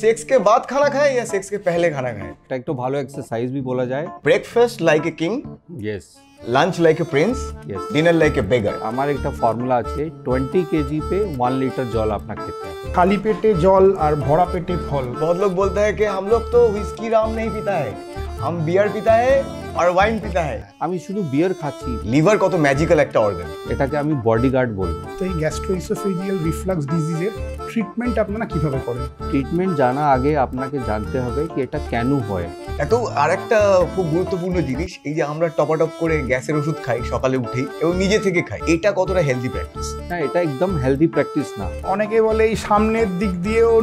Sex के बाद खाना खाए या सेक्स के पहले खाना खाए? এটা একটু ভালো এক্সারসাইজ भी बोला जाए। Breakfast like a king, yes lunch like a prince, yes dinner like a beggar. আমার একটা ফর্মুলা আছে 20 কেজি पे 1 লিটার জল আপনার খেতে হবে। खाली पेटे जल और भरा पेटे फल। बहुत लोग बोलते हैं कि हम लोग तो व्हिस्की राम नहीं पीता है, हम बियर पीता है और वाइन पीता है। আমি শুধু বিয়ার খাচ্ছি, লিভার কত ম্যাজিক্যাল একটা অর্গান। এটাকে আমি বডিগার্ড বলবো। তো এই গ্যাস্ট্রোইসোফেজিয়াল রিফ্লাক্স ডিজিজের ট্রিটমেন্ট আপনারা কিভাবে করেন? ট্রিটমেন্ট জানা আগে আপনাকে জানতে হবে কি এটা কেন হয়। এত আরেকটা খুব গুরুত্বপূর্ণ জিনিস, এই যে আমরা টপাটপ করে গ্যাসের ওষুধ খাই সকালে উঠেই এবং নিজে থেকে খাই, এটা কতটা হেলদি প্র্যাকটিস? না, এটা একদম হেলদি প্র্যাকটিস না। অনেকে বলে এই সামনের দিক দিয়েও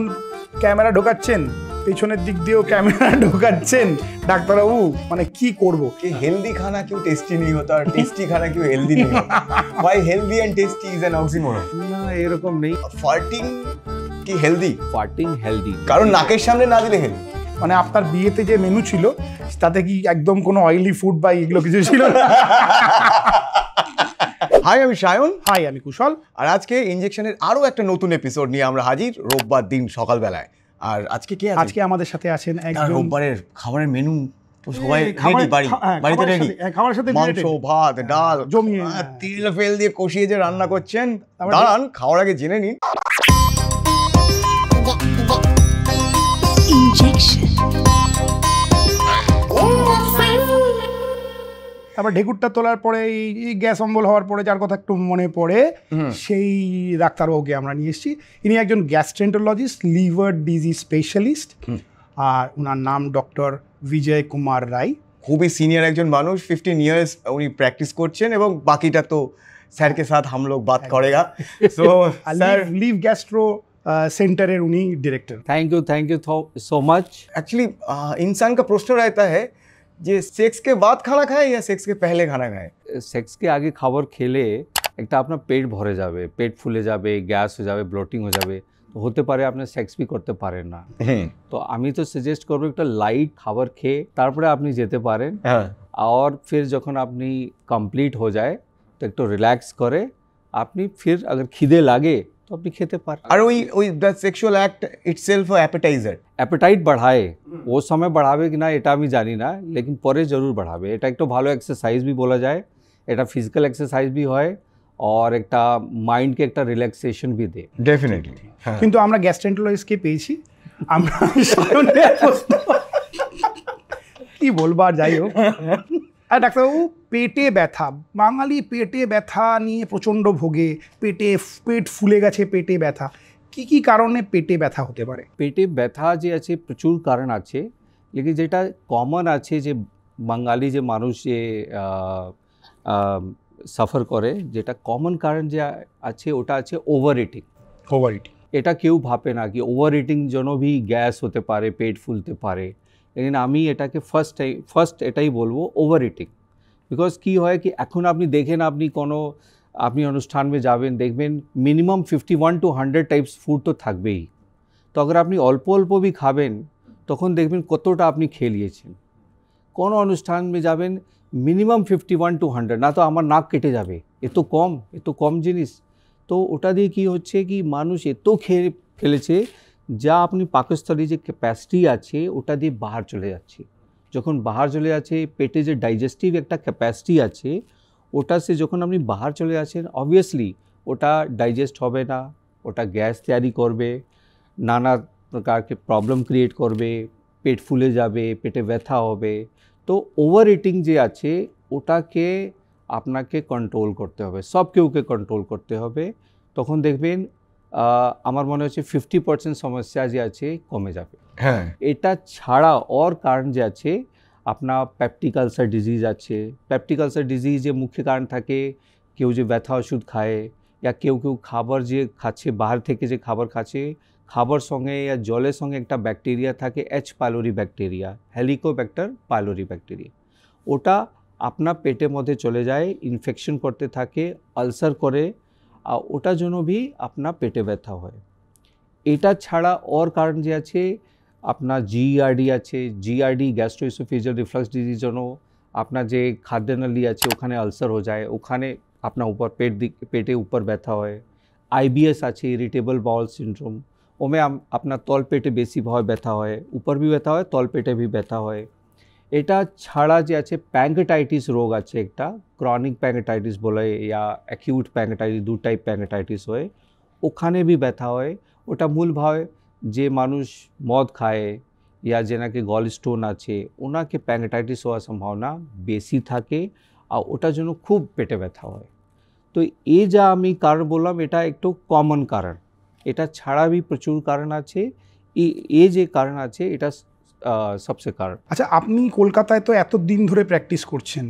ক্যামেরা ঢোকাচ্ছেন, পেছনের দিক দিয়েও ক্যামেরা ঢোকাচ্ছেন, ডাক্তারবাবু মানে কি করব? कि हेल्दी खाना क्यों टेस्टी नहीं होता और टेस्टी खाना क्यों हेल्दी नहीं होता? Why healthy and tasty is an oxymoron? না, এরকম নেই। ফার্টিং কি হেলদি? ফার্টিং হেলদি, কারণ নাকের সামনে না দিলে হেলদি। মানে আপনার বিয়েতে যে মেনু ছিল তাতে কি একদম কোনো অয়েলি ফুড বা এগুলো কিছু ছিল না? হাই, আমি সায়ন। হাই, আমি কুশল। আর আজকে ইনজেকশনের আরো একটা নতুন এপিসোড নিয়ে আমরা হাজির, রোববার দিন সকালবেলায়। আর আজকে কে আছে? আজকে আমাদের সাথে আছেন আর একজন রোববারের খাবারের মেনু তো সবাই রেডি, বাড়িতে রেডি। খাবারের সাথে মাংস, ভাত, ডাল জমিয়ে তেল ফেল দিয়ে কষিয়ে যে রান্না করছেন, দাঁড়ান খাওয়ার আগে জেনে নিন। Injection. তারপর ঢেকুরটা তোলার পরে এই গ্যাস অম্বল হওয়ার পরে যার কথা একটু মনে পড়ে, সেই ডাক্তারবাবুকে আমরা নিয়ে এসেছি। ইনি একজন গ্যাস্ট্রেন্টোলজিস্ট, লিভার ডিজিজ স্পেশালিস্ট, আর ওনার নাম ডক্টর বিজয় কুমার রায়। খুবই সিনিয়র একজন মানুষ, 15 ইয়ার্স উনি প্র্যাকটিস করছেন এবং বাকিটা তো স্যার কে সাথ হাম লোগ Baat করেগা। So sir, leave gastro सेंटरेर उन्हीं director. Thank you so much. Actually इंसान का प्रश्न रहता है যে সেক্স के बाद खाना खाए या सेक्स के पहले खाना खाए? সেক্সকে আগে খাবার খেলে একটা আপনার পেট ভরে যাবে, পেট ফুলে যাবে, গ্যাস হয়ে যাবে, ব্লোটিং হয়ে যাবে, তো হতে পারে আপনি সেক্স भी করতে পারেন না। তো আমি তো সাজেস্ট করবো একটা লাইট খাবার খেয়ে তারপরে আপনি যেতে পারেন। আর फिर যখন আপনি কমপ্লিট हो जाए তো একটু রিল্যাক্স করে আপনি फिर अगर খিদে লাগে তো আপনি খেতে পারেন। আর ওই the sexual act itself appetiser, appetite বাড়ায়। ও সময় বাড়াবে কি না এটা আমি জানি না, লেকিন পরে জরুর বাড়াবে। এটা একটা ভালো এক্সারসাইজ भी বলা যায়, এটা ফিজিক্যাল এক্সারসাইজ भी হয় আর একটা মাইন্ডকে একটা রিল্যাক্সেশন भी দে। ডেফিনেটলি। কিন্তু আমরা গ্যাস্ট্রেন্টোলজিস্টকে পেয়েছি, আমরা কি বলবো আর যাই হোক। আর ডাক্তারবাবু, পেটে ব্যথা, বাঙালি পেটে ব্যথা নিয়ে প্রচণ্ড ভোগে, পেট ফুলে গেছে, পেটে ব্যথা, কি কি কারণে পেটে ব্যথা হতে পারে? পেটে ব্যথা যে আছে প্রচুর কারণ আছে, লেকিন যেটা কমন আছে যে বাঙালি যে মানুষ যে সাফার করে, যেটা কমন কারণ যে আছে ওটা আছে ওভার ইটিং। এটা কেউ ভাবে না কি ওভার ইটিং জন্য भी গ্যাস হতে পারে, পেট ফুলতে পারে, लेकिन আমি এটাকে ফার্স্ট এটাই বলবো ওভার ইটিং। বিকজ কি হয় কি এখন আপনি দেখেন, আপনি অনুষ্ঠানে যাবেন, দেখবেন মিনিমাম 51 to 100 টাইপস ফুড তো থাকবেই। তো अगर আপনি অল্প অল্প भी খাবেন তখন দেখবেন কতটা আপনি খেয়ে নিয়েছেন। কোনো অনুষ্ঠানে যাবেন মিনিমাম 51 to 100, না তো আমার নাক কেটে যাবে, এত কম জিনিস। তো ওটা দিয়ে কি হচ্ছে কি মানুষ এত খেয়ে ফেলেছে যা আপনি পাকস্থলী যে ক্যাপাসিটি আছে ওটা দিয়ে বাহার চলে যাচ্ছে। যখন বাহার চলে যাচ্ছে, পেটে যে ডাইজেস্টিভ একটা ক্যাপাসিটি আছে ওটা সে যখন আপনি বাহার চলে যাচ্ছেন, অবভিয়াসলি ওটা ডাইজেস্ট হবে না, ওটা গ্যাস তৈরি করবে, নানা প্রকারকে প্রবলেম ক্রিয়েট করবে, পেট ফুলে যাবে, পেটে ব্যথা হবে। তো ওভার ইটিং যে আছে ওটাকে আপনাকে কন্ট্রোল করতে হবে, সব কেউকে কন্ট্রোল করতে হবে। তখন দেখবেন আমার মনে হচ্ছে 50% সমস্যা যে আছে কমে যাবে। হ্যাঁ, এটা ছাড়া ওর কারণ যে আছে আপনার পেপটিক আলসার ডিজিজ আছে। পেপটিক আলসার ডিজিজে মুখ্য কারণ থাকে কেউ যে ব্যথা ওষুধ খায়, या কেউ খাবার যে খাচ্ছে, বাহার থেকে যে খাবার খাচ্ছে, খাবার সঙ্গে या জলের সঙ্গে একটা ব্যাকটেরিয়া থাকে H. pylori bacteria, Helicobacter pylori bacteria, ওটা আপনার পেটের মধ্যে চলে যায়, ইনফেকশন করতে থাকে, আলসার করে, আর ওটার জন্য भी আপনার পেটে ব্যথা হয়। এটা ছাড়া ওর কারণ যে আছে আপনার GERD আছে, GERD গ্যাস্ট্রোইসোফেজিয়াল রিফ্লাক্স ডিজিজ জন্য আপনার যে খাদ্যনালী আছে ওখানে আলসার হয়ে যায়, ওখানে আপনার উপর পেটে উপর ব্যথা হয়। IBS আছে, ইরিটেবল বাউল সিন্ড্রোম, ওমে আপনার তলপেটে বেশিভাবে ব্যথা হয়, উপর भी ব্যথা হয়, তলপেটে भी ব্যথা হয়। এটা ছাড়া যে আছে প্যাঙ্কেটাইটিস রোগ আছে একটা, ক্রনিক প্যাঙ্কেটাইটিস বলে या অ্যাকিউট প্যাঙ্কেটাইটিস, দু টাইপ প্যাঙ্কেটাইটিস হয়, ওখানে भी ব্যথা হয়। ওটা মূলভাবে যে মানুষ মদ খায় या যেনাকে গল স্টোন আছে ওনাকে প্যাঙ্কেটাইটিস হওয়ার সম্ভাবনা বেশি থাকে, আর ওটার জন্য খুব পেটে ব্যথা হয়। তো এই যা আমি কারণ বললাম এটা একটু কমন কারণ, এটা ছাড়া भी প্রচুর কারণ আছে। এই যে কারণ আছে এটা সবচেয়ে কারণ। আচ্ছা, আপনি কলকাতায় তো এত দিন ধরে প্র্যাকটিস করছেন,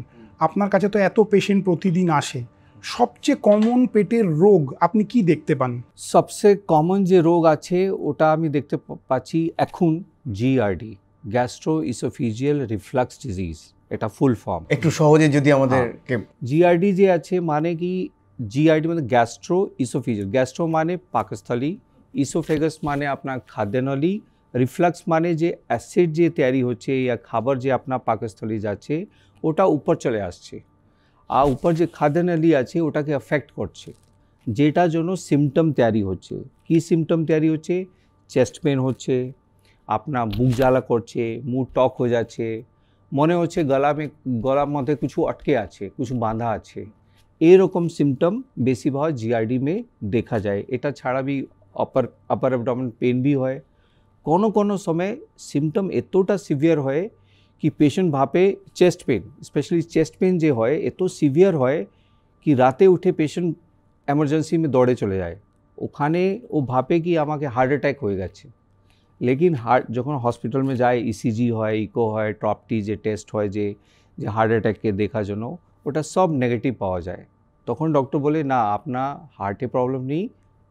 আপনার কাছে তো এত পেশেন্ট প্রতিদিন আসে, সবচেয়ে কমন পেটের রোগ আপনি কি দেখতে পান? সবচেয়ে কমন যে রোগ আছে ওটা আমি দেখতে পাচ্ছি এখন GRD, gastro oesophageal reflux disease, এটা ফুল ফর্ম। একটু সহজে যদি আমাদেরকে জিআরডি যে আছে মানে কি, জিআরডি মানে গ্যাস্ট্রো ইসোফিজিয়াল, গ্যাস্ট্রো মানে পাকস্থলী, ইসোফেগাস মানে আপনার খাদ্যনলী, রিফ্লাক্স মানে যে অ্যাসিড যে তৈরি হচ্ছে या খাবার যে আপনার পাকস্থলী যাচ্ছে ওটা উপর চলে আসছে, আর উপর যে খাদ্যনলী আছে ওটাকে এফেক্ট করছে, যেটার জন্য সিমটম তৈরি হচ্ছে। কি সিমটম তৈরি হচ্ছে? চেস্ট পেন হচ্ছে, আপনার বুক জ্বালা করছে, মুখ টক হয়ে যাচ্ছে, মনে হচ্ছে গলার মধ্যে কিছু আটকে আছে, কিছু বাঁধা আছে। এরকম সিমটম বেশিরভাগ জিআরডি में দেখা যায়। এটা ছাড়া भी अपर एब्डोमेन पेन भी হয়। কোনো সময় সিমটম এতটা সিভিয়ার হয় कि पेशेंट ভাবে chest pain, specially chest pain যে হয় এত সিভিয়ার হয় कि রাতে উঠে পেশেন্ট এমার্জেন্সি में দৌড়ে চলে যায়, ওখানে ও ভাবে কি আমাকে হার্ট অ্যাটাক হয়ে গেছে। লেকিন যখন হসপিটাল में যায়, ইসিজি হয়, ইকো হয়, ট্রপটি যে টেস্ট হয় যে হার্ট অ্যাটাককে দেখার জন্য, ওটা সব নেগেটিভ পাওয়া যায়। তখন ডক্টর বলে না আপনার হার্টে প্রবলেম নেই,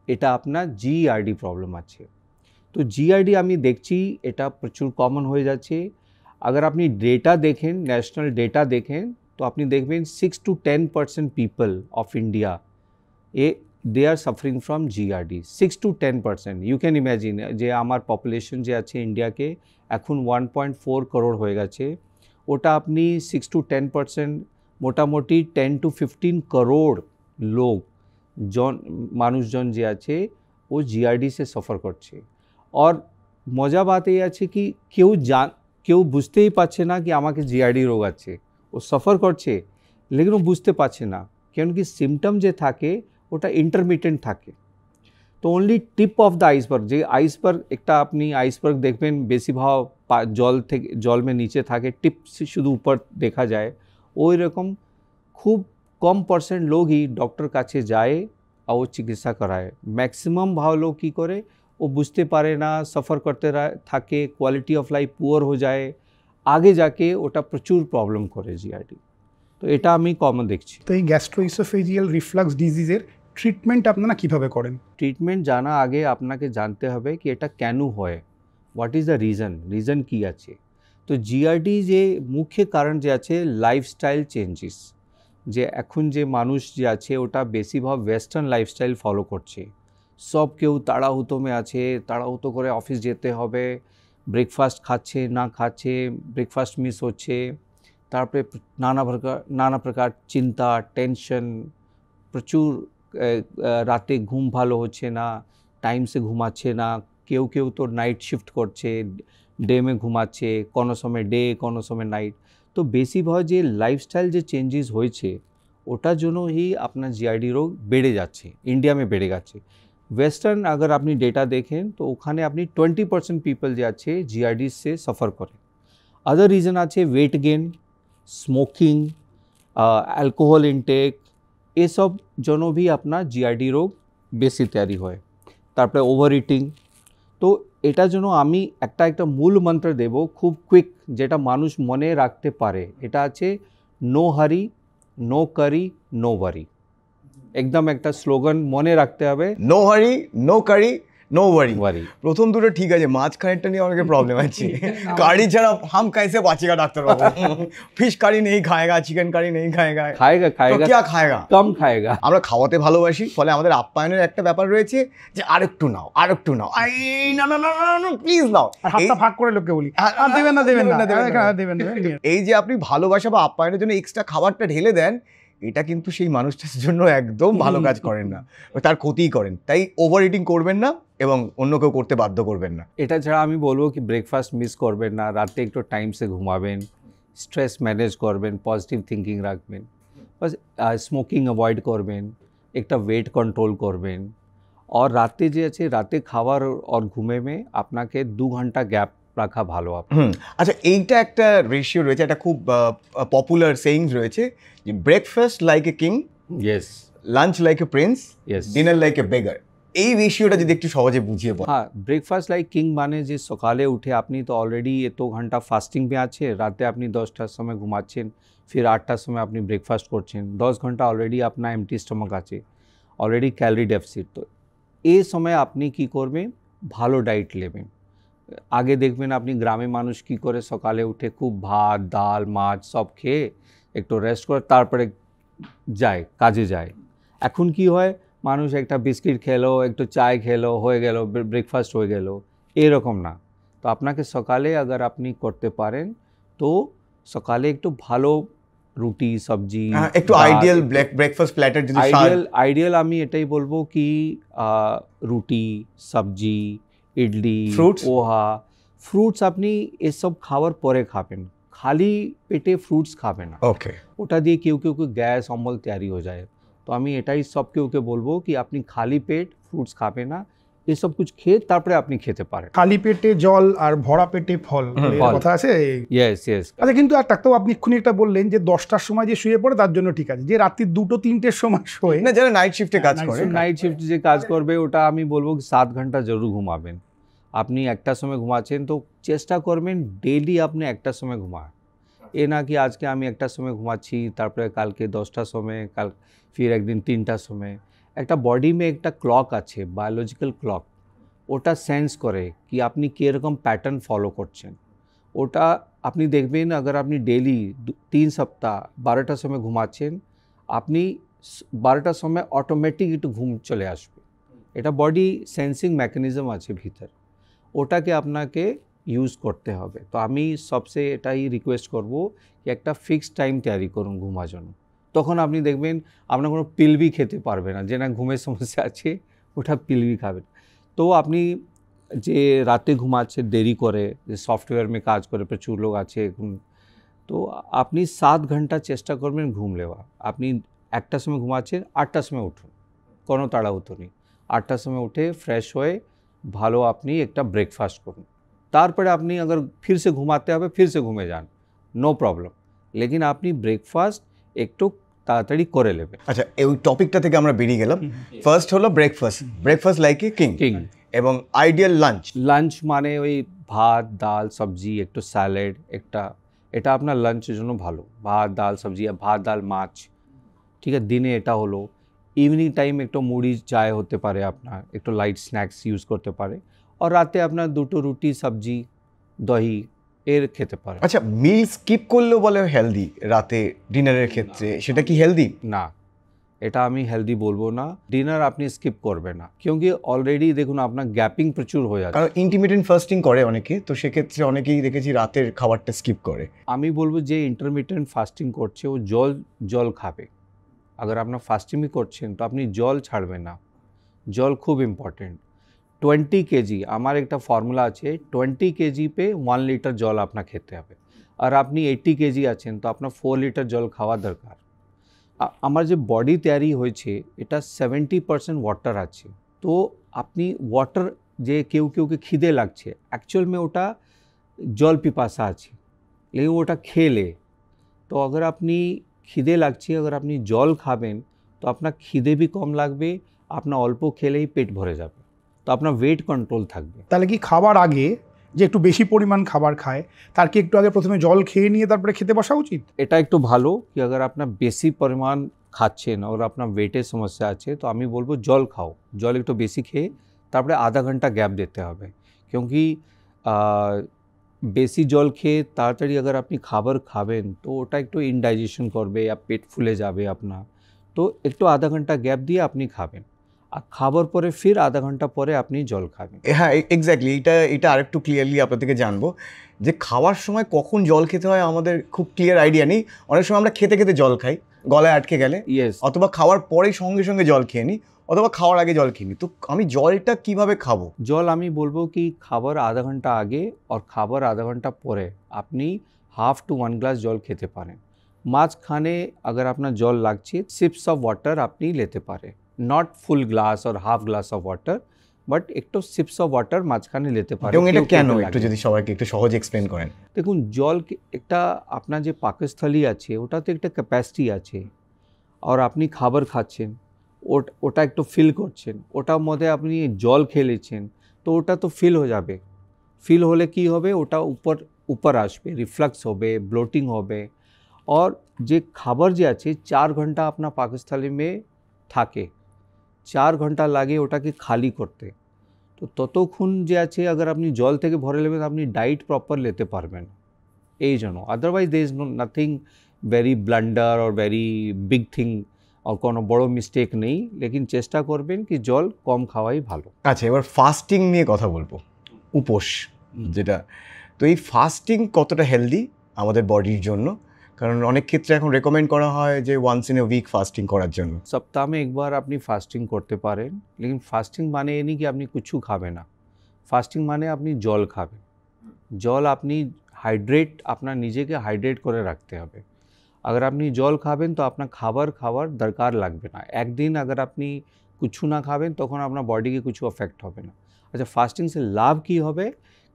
এটা আপনার জিআরডি প্রবলেম আছে। তো জিআরডি আমি দেখছি এটা প্রচুর কমন হয়ে যাচ্ছে। अगर আপনি ডেটা দেখেন, ন্যাশনাল ডেটা দেখেন, তো আপনি দেখবেন 6 to 10% people of India they are suffering from GRD. 6 to 10%। You can imagine যে আমার পপুলেশন যে আছে ইন্ডিয়াকে এখন 1.4 করোড় হয়ে গেছে, ওটা আপনি 6 to 10% মোটামুটি 10 to 15 করোড় লোক মানুষজন যে আছে ও জিআরডি সে সফর করছে। আর মজা বাত এই আছে কি কেউ বুঝতেই পারছে না কি আমাকে জিআরডি রোগ আছে, ও সফর করছে লেকিন ও বুঝতে পারছে না, কারণ কি সিমটম যে থাকে ওটা ইন্টারমিটেন্ট থাকে। তো only tip of the iceberg, যে আইসবার্গ একটা আপনি আইসবার্গ দেখবেন বেশিরভাগ জল में নিচে থাকে, টিপ শুধু উপর দেখা যায়, ওই রকম খুব কম পার্সেন্ট লোকই ডক্টর কাছে যায় আর ও চিকিৎসা করায়। ম্যাক্সিমাম ভালো লোক কী করে ও বুঝতে পারে না, সফর করতে থাকে, কোয়ালিটি অফ লাইফ পুয়ার হয়ে যায়, আগে যাকে ওটা প্রচুর প্রবলেম করে জিআরডি। তো এটা আমি কমন দেখছি। তো এই গ্যাস্ট্রোইসোফেজিয়াল রিফ্লাক্স ডিজিজের ট্রিটমেন্ট আপনারা কিভাবে করেন? ট্রিটমেন্ট জানা আগে আপনাকে জানতে হবে কি এটা কেন হয়, হোয়াট ইজ দ্য রিজন কী আছে। তো জিআরডি যে মুখ্য কারণ যে আছে লাইফস্টাইল চেঞ্জেস, যে এখন যে মানুষ যে আছে ওটা বেশিরভাগ ওয়েস্টার্ন লাইফস্টাইল ফলো করছে। সব কেউ তাড়াহুতো में আছে, তাড়াহুতো করে অফিস যেতে হবে, ব্রেকফাস্ট খাচ্ছে না খাচ্ছে, ব্রেকফাস্ট মিস হচ্ছে, তারপরে নানা প্রকার চিন্তা, টেনশন, প্রচুর রাতে ঘুম ভালো হচ্ছে না, টাইম সে ঘুমাচ্ছে না, কেউ তো নাইট শিফট করছে, ডে में ঘুমাচ্ছে, কোনো সময় ডে কোনো সময় নাইট। তো বেশিরভাগ যে লাইফস্টাইল যে চেঞ্জেস হয়েছে ওটার জন্যই আপনার জিআরডি রোগ বেড়ে যাচ্ছে, ইন্ডিয়া में বেড়ে যাচ্ছে। वेस्टर्न अगर আপনি ডেটা দেখেন তো ওখানে আপনি 20% পিপল যে আছে জিআরডি সে সফর করে। আদার রিজন আছে weight gain, smoking, alcohol intake, এসব জন্য भी আপনার জিআরডি রোগ বেশি তৈরি হয়। তারপরে ওভার ইটিং। তো এটার জন্য আমি একটা মূল মন্ত্র দেব খুব কুইক, যেটা মানুষ মনে রাখতে পারে। এটা আছে নো হারি, নো কারি, নো ওয়ারি। একদম একটা স্লোগান মনে রাখতে হবে, নো হারি, নো কারি, নো ওয়ারি। ওয়ারি। প্রথম দুটো ঠিক আছে, মাঝখানেরটা নিয়ে অনেকের প্রবলেম আছে। কারি ছাড়া হাম कैसे বাঁচেगा ডাক্তারবাবু? ফিশ কারি নেই খায়গা, চিকেন কারি নেই খায়গা, খায়গা তো क्या খায়গা? কম খায়গা। আমরা খাওয়াতে ভালোবাসি, ফলে আমাদের আপ্যায়নের একটা ব্যাপার রয়েছে যে আরেকটু নাও, আরেকটু নাও, আই না না না না প্লিজ নাও। আর হাতটা ভাগ করে লোককে বলি দেবেন না দেবেন। এই যে আপনি ভালোবাসা বা আপ্যায়নের জন্য এক্সট্রা খাবারটা ঢেলে দেন, এটা কিন্তু সেই মানুষটার জন্য একদম ভালো কাজ করেন না, তার ক্ষতিই করেন। তাই ওভার ইটিং করবেন না, এবং অন্য কেউ করতে বাধ্য করবেন না। এটা ছাড়া আমি বলবো কি ব্রেকফাস্ট মিস করবেন না, রাতে একটু টাইমসে ঘুমাবেন, স্ট্রেস ম্যানেজ করবেন, পজিটিভ থিঙ্কিং রাখবেন, বাস স্মোকিং অ্যাভয়েড করবেন, একটা ওয়েট কন্ট্রোল করবেন। আর রাতে যে আছে রাতে খাওয়ার আর ঘুমে মে আপনাকে 2 ঘন্টা গ্যাপ রাখা ভালো। আচ্ছা, এইটা একটা রেশিও রয়েছে, একটা খুব পপুলার সেইংস রয়েছে যে breakfast like a king, yes, lunch like a prince, yes, dinner like a beggar. এই রেশিওটা যদি একটু সহজে বুঝিয়ে বল। হ্যাঁ, ব্রেকফাস্ট লাইক কিং মানে যে সকালে উঠে আপনি তো অলরেডি এত ঘন্টা ফাস্টিং পে আছে, রাতে আপনি 10টার সময় ঘুমাচ্ছেন, ফির 8টার সময় আপনি ব্রেকফাস্ট করছেন, 10 ঘন্টা অলরেডি আপনার এমটি স্টমাক আছে, অলরেডি ক্যালোরি ডেফিসিট। তো এই সময় আপনি কি করবেন, ভালো ডায়েট নেবেন। আগে দেখবেন আপনি গ্রামে মানুষ কি করে, সকালে উঠে খুব ভাত ডাল মাছ সব খেয়ে একটু রেস্ট করে তারপরে যায় কাজে যায়। এখন কি হয়, মানুষ একটা বিস্কিট খেলো, একটু চায় খেলো, হয়ে গেল ব্রেকফাস্ট হয়ে গেল, এরকম না। তো আপনাকে সকালে আগার আপনি করতে পারেন তো সকালে একটু ভালো রুটি সবজি, একটু আইডিয়াল ব্রেকফাস্ট প্ল্যাটার যদি আইডিয়াল আমি এটাই বলবো কি রুটি সবজি ইডলি পোহা ফ্রুটস আপনি এসব খাওয়ার পরে খাবেন, খালি পেটে ফ্রুটস খাবে না। ওকে, ওটা দিয়ে কেউ কেউ গ্যাস অম্বল তৈরি হয়ে যায়। তো আমি এটাই সব কেউকে বলবো কি আপনি খালি পেট ফ্রুটস খাবে না, এসব কিছু খেয়ে তারপরে আপনি খেতে পারেন। খালি পেটে জল আর ভরা পেটে ফল কথা আছে। Yes yes. আচ্ছা, কিন্তু আর ডাক্তার আপনি এক্ষুনি একটা বললেন যে 10টার সময় যে শুয়ে পড়ে তার জন্য ঠিক আছে, যে রাত্রি 2-3টের সময় শোয় না, যারা নাইট শিফটে কাজ করে, নাইট শিফট যে কাজ করবে ওটা আমি বলবো 7 ঘন্টা জরুর ঘুমাবেন। আপনি 1টার সময় ঘুমাচ্ছেন তো চেষ্টা করবেন ডেইলি আপনি 1টার সময় ঘুমান। এ না কি আজকে আমি 1টার সময় ঘুমাচ্ছি, তারপরে কালকে 10টার সময়, কাল ফির একদিন 3টার সময়। একটা বডি মে একটা ক্লক আছে, বায়োলজিক্যাল ক্লক, ওটা সেন্স করে কি আপনি কীরকম প্যাটার্ন ফলো করছেন। ওটা আপনি দেখবেন আগার আপনি ডেইলি 3 সপ্তাহ 12টার সময় ঘুমাচ্ছেন, আপনি 12টার সময় অটোমেটিক একটু ঘুম চলে আসবে। এটা বডি সেন্সিং মেকানিজম আছে ভিতর, ওটাকে আপনাকে ইউজ করতে হবে। তো আমি সবসে এটাই রিকোয়েস্ট করব কি একটা ফিক্সড টাইম তৈরি করুন ঘুমার জন্য। তখন আপনি দেখবেন আপনার কোনো পিল বি খেতে পারবে না, যে না ঘুমের সমস্যা আছে ওটা পিল বি খাবেন। তো আপনি যে রাতে ঘুমাচ্ছে দেরি করে, যে সফটওয়্যার মে কাজ করে প্রচুর লোক আছে এখন, তো আপনি 7 ঘন্টা চেষ্টা করবেন ঘুম নেওয়া। আপনি 1টার সময় ঘুমাচ্ছেন, 8টার সময় উঠুন, কোনো তাড়াহুড়ো নেই। 8টার সময় উঠে ফ্রেশ হয়ে ভালো আপনি একটা ব্রেকফাস্ট করুন, তারপরে আপনি अगर फिर से घुमाते হবে फिर से ঘুমে যান, নো প্রবলেম, লেকিন আপনি ব্রেকফাস্ট একটু তাড়াতাড়ি করে নেবেন। আচ্ছা, এই টপিকটা থেকে আমরা বেরিয়ে গেলাম। ফার্স্ট হলো ব্রেকফাস্ট লাইক এ কিং, এবং আইডিয়াল লাঞ্চ মানে ওই ভাত ডাল সবজি একটু স্যালাড একটা, এটা আপনার লাঞ্চের জন্য ভালো। ভাত ডাল সবজি, ভাত ডাল মাছ, ঠিক আছে, দিনে এটা হলো। ইভিনিং টাইম একটু মুড়ি চায় হতে পারে, আপনার একটু লাইট স্ন্যাক্স ইউজ করতে পারে। আর রাতে আপনার 2টো রুটি সবজি দহি এর খেতে পারে। আচ্ছা, মিল স্কিপ করলেও বলে হেলদি রাতে ডিনারের ক্ষেত্রে, সেটা কি হেলদি? না, এটা আমি হেলদি বলবো না। ডিনার আপনি স্কিপ করবে না, क्योंकि অলরেডি দেখুন আপনার গ্যাপিং প্রচুর হয়ে যাচ্ছে। কারণ ইন্টারমিটেন্ট ফাস্টিং করে অনেকে, তো সেক্ষেত্রে অনেকেই দেখেছি রাতের খাবারটা স্কিপ করে। আমি বলবো যে ইন্টারমিটেন্ট ফাস্টিং করছে ও জল খাবে। अगर আপনার ফাস্টিংই করছেন তো আপনি জল ছাড়বেন না, জল খুব ইম্পর্টেন্ট। 20 কেজি, আমার একটা ফর্মুলা আছে, 20 কেজি পে 1 লিটার জল আপনার খেতে হবে। আর আপনি 80 কেজি আছেন তো আপনার 4 লিটার জল খাওয়া দরকার। আমার যে বডি তৈরি হয়েছে এটা 70% ওয়াটার আছে। তো আপনি ওয়াটার, যে কেউকে খিদে লাগছে, অ্যাকচুয়াল में ওটা জল পিপাসা আছে, लेकिन ওটা খেলে তো अगर আপনি খিদে লাগছে, अगर আপনি জল খাবেন তো আপনার খিদে भी কম লাগবে, আপনার অল্প খেলেই পেট ভরে যাবে, তো আপনার ওয়েট কন্ট্রোল থাকবে। তাহলে কি খাবার আগে যে একটু বেশি পরিমাণ খাবার খায় তার কি একটু আগে প্রথমে জল খেয়ে নিয়ে তারপরে খেতে বসা উচিত? এটা একটু ভালো কি अगर আপনার বেশি পরিমাণ খাচ্ছেন আর আপনার ওয়েটের সমস্যা আছে তো আমি বলবো জল খাও, জল একটু বেশি খেয়ে তারপরে আধা ঘন্টা গ্যাপ দিতে হবে। क्योंकि বেশি জল খেয়ে তাড়াতাড়ি अगर আপনি খাবার খাবেন তো ওটা একটু ইনডাইজেশন করবে, या পেট ফুলে যাবে আপনার। তো একটু আধা ঘন্টা গ্যাপ দিয়ে আপনি খাবেন, আর খাবার পরে ফির আধা ঘন্টা পরে আপনি জল খাবেন। হ্যাঁ, এক্স্যাক্টলি, এটা আরেকটু ক্লিয়ারলি আপনার থেকে জানবো যে খাওয়ার সময় কখন জল খেতে হয় আমাদের খুব ক্লিয়ার আইডিয়া নেই। অনেক সময় আমরা খেতে খেতে জল খাই, গলায় আটকে গেলে, ইয়েস, অথবা খাওয়ার পরেই সঙ্গে সঙ্গে জল খেয়ে নিই, অথবা খাওয়ার আগে জল কিনি, তো আমি জলটা কিভাবে খাবো? জল আমি বলবো কি খাবার আধা ঘন্টা আগে আর খাবার আধা ঘন্টা পরে আপনি 1/2 to 1 গ্লাস জল খেতে পারেন। মাঝখানে अगर আপনার জল লাগছে সিপস অফ ওয়াটার আপনি নিতে পারেন, নট ফুল গ্লাস আর half glass of water, but একটু সিপস অফ ওয়াটার মাঝখানে নিতে পারেন। এবং এটা কেন একটু যদি সবাইকে একটু সহজ এক্সপ্লেন করেন। দেখুন জল একটা আপনার যে পাকস্থলী আছে ওটাতে একটা ক্যাপাসিটি আছে, আর আপনি খাবার খাচ্ছেন ওটা একটু ফিল করছেন, ওটার মধ্যে আপনি জল খেলেছেন তো ওটা তো ফিল হয়ে যাবে। ফিল হলে কি হবে, ওটা উপর আসবে, রিফ্লাক্স হবে, ব্লোটিং হবে। আর যে খাবার যে আছে 4 ঘন্টা আপনার পাকস্থলী में থাকে, 4 ঘন্টা লাগে ওটাকে খালি করতে। তো ততক্ষণ যে আছে अगर আপনি জল থেকে ভরে নেবেন আপনি ডায়েট প্রপার নিতে পারবেন এই জন্য। Otherwise there is nothing very blunder or very big thing আর কোনো বড় মিস্টেক নেই, লেকিন চেষ্টা করবেন কি জল কম খাওয়াই ভালো। আচ্ছা, এবার ফাস্টিং নিয়ে কথা বলবো, উপোস যেটা। তো এই ফাস্টিং কতটা হেলদি আমাদের বডির জন্য? কারণ অনেক ক্ষেত্রে এখন রেকমেন্ড করা হয় যে once in a week fasting করার জন্য। সপ্তাহ में एक बार আপনি ফাস্টিং করতে পারেন, লেকিন ফাস্টিং মানে এই नहीं कि আপনি কিছু খাবেন না। ফাস্টিং মানে আপনি জল খাবেন। জল আপনি হাইড্রেট আপনার নিজেকে হাইড্রেট করে রাখতে হবে। अगर আপনি জল খাবেন তো আপনার খাবার দরকার লাগবে না। একদিন अगर আপনি কিছু না খাবেন তখন আপনার বডিকে কিছু এফেক্ট হবে না। আচ্ছা, ফাস্টিং সে লাভ কি হবে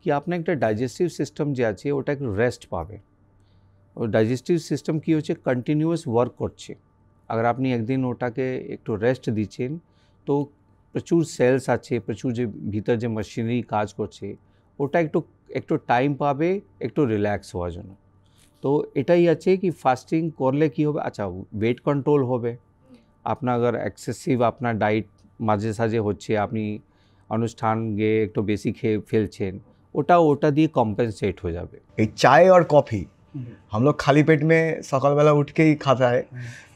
কি আপনার একটা ডাইজেস্টিভ সিস্টেম যে আছে ওটা একটু রেস্ট পাবে। और ডাইজেস্টিভ সিস্টেম কি হচ্ছে কন্টিনিউয়াস ওয়ার্ক করছে। अगर আপনি একদিন ওটাকে একটু রেস্ট দিচ্ছেন তো প্রচুর সেলস আছে, প্রচুর যে ভিতর যে মেশিনারি কাজ করছে ওটা একটু টাইম পাবে একটু রিল্যাক্স হওয়ার জন্য। তো এটাই আছে কি ফাস্টিং করলে কি হবে, আচ্ছা ওয়েট কন্ট্রোল হবে আপনার। अगर এক্সেসিভ আপনার ডায়েট মাঝে সাঝে হচ্ছে, আপনি অনুষ্ঠান গিয়ে একটু বেশি খেয়ে ফেলছেন, ওটা দিয়ে কম্পেনসেট হয়ে যাবে। এই চাय और कॉफ़ी हम लोग खाली पेट में সকালবেলা उठ के ही खाता है,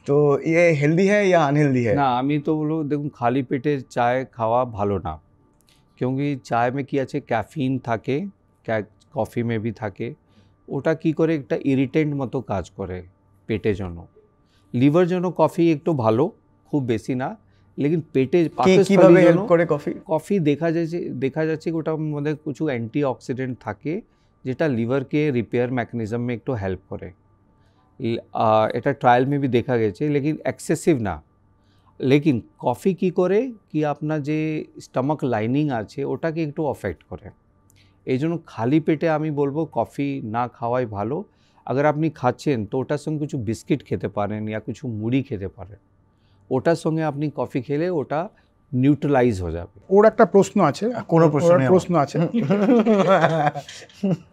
तो ये हेल्दी है या अनहेल्दी है? না, আমি তো বলবো দেখুন খালি পেটে চায় খাওয়া ভালো না, क्योंकि চায় में কি আছে ক্যাফিন থাকে, কফি में भी থাকে, ওটা কি করে একটা ইরিটেন্ট মতো কাজ করে পেটের জন্য। লিভার জন্য কফি একটু ভালো, খুব বেশি না, লেকিন পেটে কিভাবে হেল্প করে কফি? কফি দেখা যাচ্ছে ওটার মধ্যে কিছু অ্যান্টিঅক্সিডেন্ট থাকে যেটা লিভারকে রিপেয়ার মেকানিজম में একটু হেল্প করে। এটা ট্রায়াল में भी দেখা গেছে, লেকিন এক্সেসিভ না। লেকিন কফি কি করে কি আপনার যে স্টমাক লাইনিং আছে ওটাকে একটু অ্যাফেক্ট করে। এই জন্য খালি পেটে আমি বলবো কফি না খাওয়াই ভালো। अगर আপনি খাচ্ছেন তো ওটার সঙ্গে কিছু বিস্কিট খেতে পারেন या কিছু মুড়ি খেতে পারেন, ওটার সঙ্গে আপনি কফি খেলে ওটা নিউট্রালাইজ হয়ে যাবে। ওর একটা প্রশ্ন আছে, কোনো প্রশ্ন নেই আমার। প্রশ্ন আছে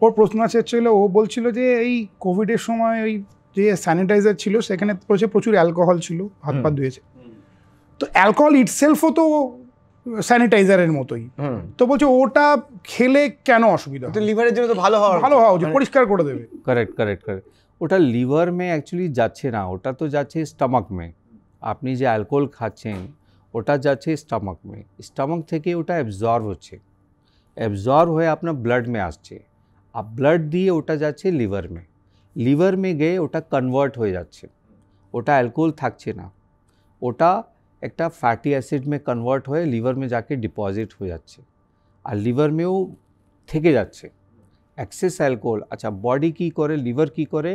ওর প্রশ্ন আছে হচ্ছে ও বলছিল যে এই কোভিডের সময় ওই যে স্যানিটাইজার ছিল সেখানে প্রচুর অ্যালকোহল ছিল, হাত পা ধুয়েছে, তো অ্যালকোহল ইটসেলফও তো স্যানিটাইজারের মতোই, তো বলছে ওটা খেলে কেন অসুবিধা? তো লিভারের জন্য তো ভালো হওয়া উচিত, পরিষ্কার করে দেবে। करेक्ट। ওটা লিভার में অ্যাকচুয়ালি যাচ্ছে না, ওটা তো যাচ্ছে স্টমাক में। আপনি যে অ্যালকোহল খাচ্ছেন ওটা যাচ্ছে স্টমাক में, স্টমাক থেকে ওটা অ্যাবজর্ব হচ্ছে, অ্যাবজর্ব হয়ে আপনার ব্লাড में আসছে, আর ব্লাড দিয়ে ওটা যাচ্ছে লিভার में গিয়ে ওটা কনভার্ট হয়ে যাচ্ছে, ওটা অ্যালকোহল থাকছে না, ওটা একটা ফ্যাটি অ্যাসিড में কনভার্ট হয়ে লিভার में जाके ডিপোজিট হয়ে যাচ্ছে, আর লিভার মেও থেকে যাচ্ছে এক্সেস অ্যালকোহল। আচ্ছা, বডি কি করে, লিভার কি করে